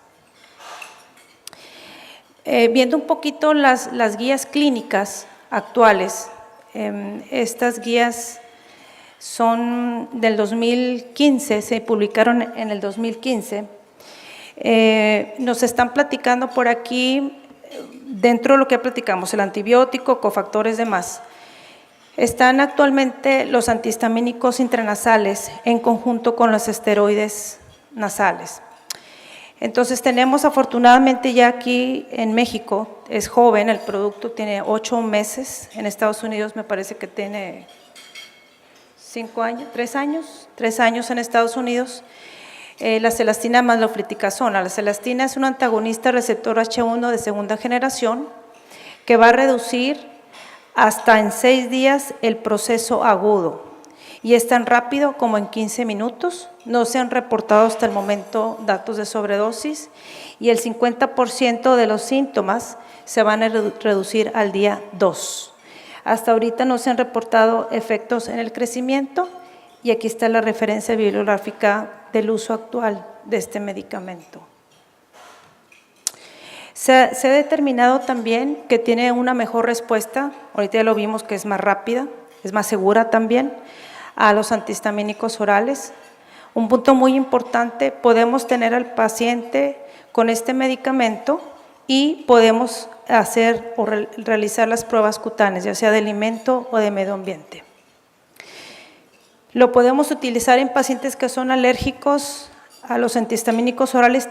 Viendo un poquito las guías clínicas actuales, estas guías son del 2015, se publicaron en el 2015. Nos están platicando por aquí, dentro de lo que platicamos, el antibiótico, cofactores, demás. Están actualmente los antihistamínicos intranasales en conjunto con los esteroides nasales. Entonces tenemos afortunadamente ya aquí en México, es joven, el producto tiene 8 meses, en Estados Unidos me parece que tiene 5 años, 3 años en Estados Unidos. La celastina más la fluticasona. La celastina es un antagonista receptor H1 de segunda generación que va a reducir hasta en 6 días el proceso agudo y es tan rápido como en 15 minutos. No se han reportado hasta el momento datos de sobredosis y el 50% de los síntomas se van a reducir al día 2. Hasta ahorita no se han reportado efectos en el crecimiento y aquí está la referencia bibliográfica del uso actual de este medicamento. Se ha determinado también que tiene una mejor respuesta, ahorita ya lo vimos que es más rápida, es más segura también, a los antihistamínicos orales. Un punto muy importante, podemos tener al paciente con este medicamento y podemos hacer o realizar las pruebas cutáneas, ya sea de alimento o de medio ambiente. Lo podemos utilizar en pacientes que son alérgicos a los antihistamínicos orales.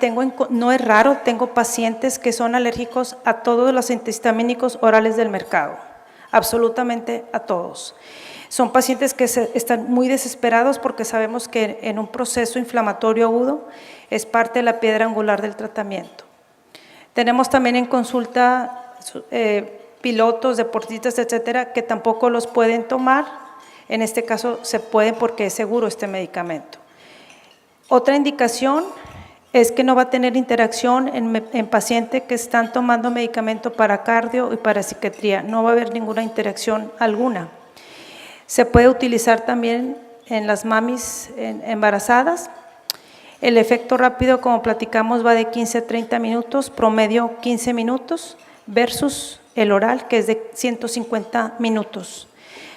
No es raro, tengo pacientes que son alérgicos a todos los antihistamínicos orales del mercado, absolutamente a todos. Son pacientes que están muy desesperados porque sabemos que en un proceso inflamatorio agudo es parte de la piedra angular del tratamiento. Tenemos también en consulta pilotos, deportistas, etcétera, que tampoco los pueden tomar. En este caso se puede porque es seguro este medicamento. Otra indicación es que no va a tener interacción en pacientes que están tomando medicamento para cardio y para psiquiatría. No va a haber ninguna interacción alguna. Se puede utilizar también en las mamis embarazadas. El efecto rápido, como platicamos, va de 15 a 30 minutos, promedio 15 minutos, versus el oral, que es de 150 minutos.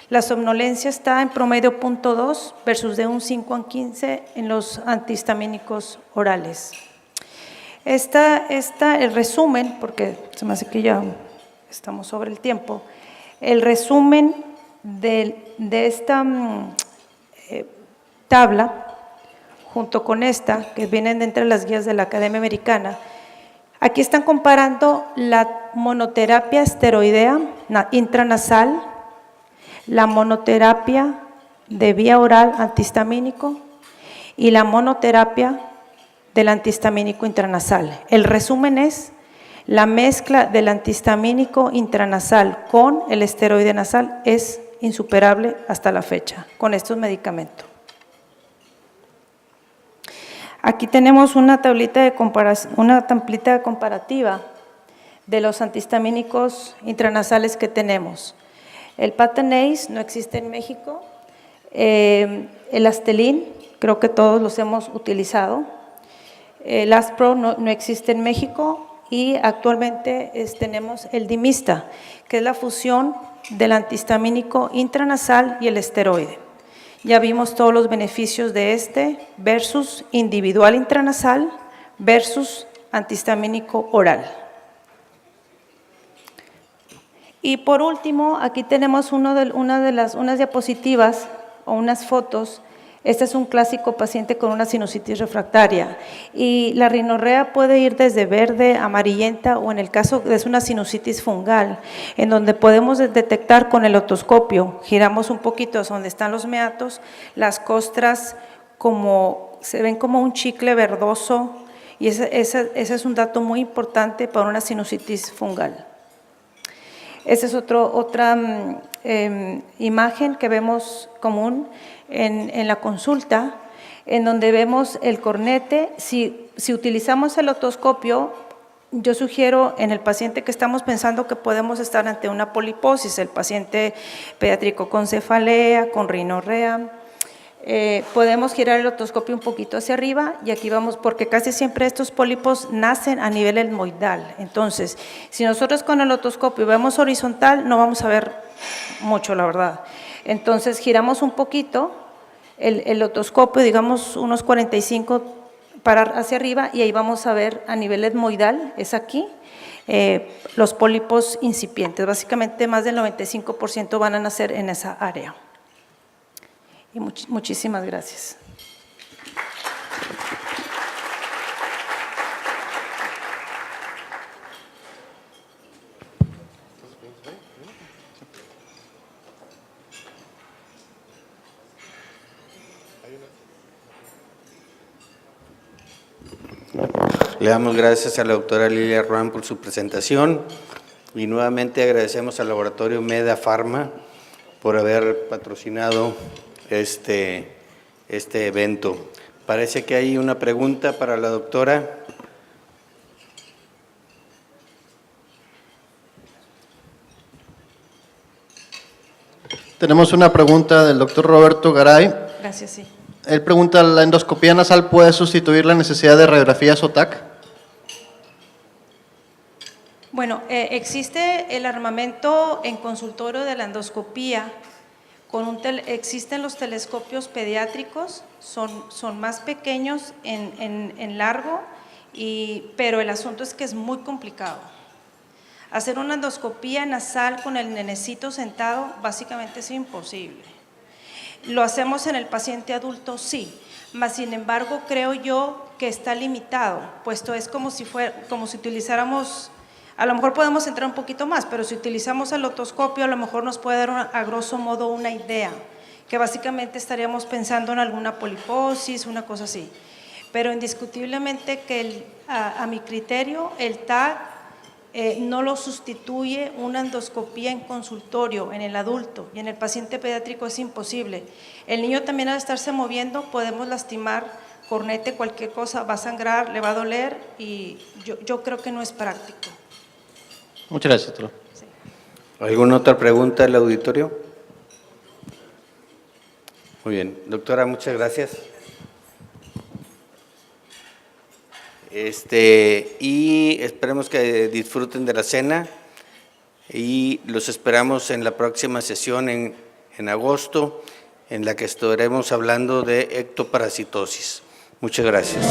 La somnolencia está en promedio 0.2 versus de un 5 a 15 en los antihistamínicos orales. El resumen, porque se me hace que ya estamos sobre el tiempo, el resumen de esta tabla, junto con esta, que vienen de entre las guías de la Academia Americana, aquí están comparando la monoterapia esteroidea intranasal, la monoterapia de vía oral antihistamínico y la monoterapia del antihistamínico intranasal. El resumen es la mezcla del antihistamínico intranasal con el esteroide nasal es insuperable hasta la fecha con estos medicamentos. Aquí tenemos una tablita de comparativa de los antihistamínicos intranasales que tenemos. El Patanase no existe en México, el Astelin, creo que todos los hemos utilizado, el Aspro no existe en México y actualmente tenemos el Dimista, que es la fusión del antihistamínico intranasal y el esteroide. Ya vimos todos los beneficios de este versus individual intranasal versus antihistamínico oral. Y por último, aquí tenemos unas diapositivas o unas fotos. Este es un clásico paciente con una sinusitis refractaria y la rinorrea puede ir desde verde, amarillenta o en el caso de una sinusitis fungal, en donde podemos detectar con el otoscopio, giramos un poquito hacia donde están los meatos, las costras se ven como un chicle verdoso y ese es un dato muy importante para una sinusitis fungal. Esa es otra imagen que vemos común en la consulta, en donde vemos el cornete. Si utilizamos el otoscopio, yo sugiero en el paciente que estamos pensando que podemos estar ante una poliposis, el paciente pediátrico con cefalea, con rinorrea, podemos girar el otoscopio un poquito hacia arriba y aquí vamos, porque casi siempre estos pólipos nacen a nivel etmoidal. Entonces, si nosotros con el otoscopio vemos horizontal, no vamos a ver mucho, la verdad. Entonces, giramos un poquito el otoscopio, digamos unos 45 para hacia arriba y ahí vamos a ver a nivel etmoidal, es aquí, los pólipos incipientes. Básicamente más del 95% van a nacer en esa área. Y muchísimas gracias. Le damos gracias a la doctora Lilia Ruán por su presentación y nuevamente agradecemos al laboratorio Meda Pharma por haber patrocinado este evento. Parece que hay una pregunta para la doctora. Tenemos una pregunta del doctor Roberto Garay. Gracias, sí. Él pregunta, ¿la endoscopía nasal puede sustituir la necesidad de radiografías o TAC? Bueno, existe el armamento en consultorio de la endoscopía. Existen los telescopios pediátricos, son más pequeños en largo, pero el asunto es que es muy complicado. Hacer una endoscopía nasal con el nenecito sentado básicamente es imposible. ¿Lo hacemos en el paciente adulto? Sí, mas sin embargo creo yo que está limitado, puesto es como si utilizáramos, a lo mejor podemos entrar un poquito más, pero si utilizamos el otoscopio a lo mejor nos puede dar a grosso modo una idea, que básicamente estaríamos pensando en alguna poliposis, una cosa así. Pero indiscutiblemente que a mi criterio el TAC no lo sustituye una endoscopía en consultorio en el adulto, y en el paciente pediátrico es imposible. El niño también al estarse moviendo podemos lastimar, cornete, cualquier cosa, va a sangrar, le va a doler y yo creo que no es práctico. Muchas gracias, doctor. Sí. ¿Alguna otra pregunta del auditorio? Muy bien, doctora, muchas gracias. Y esperemos que disfruten de la cena y los esperamos en la próxima sesión en agosto, en la que estaremos hablando de ectoparasitosis. Muchas gracias.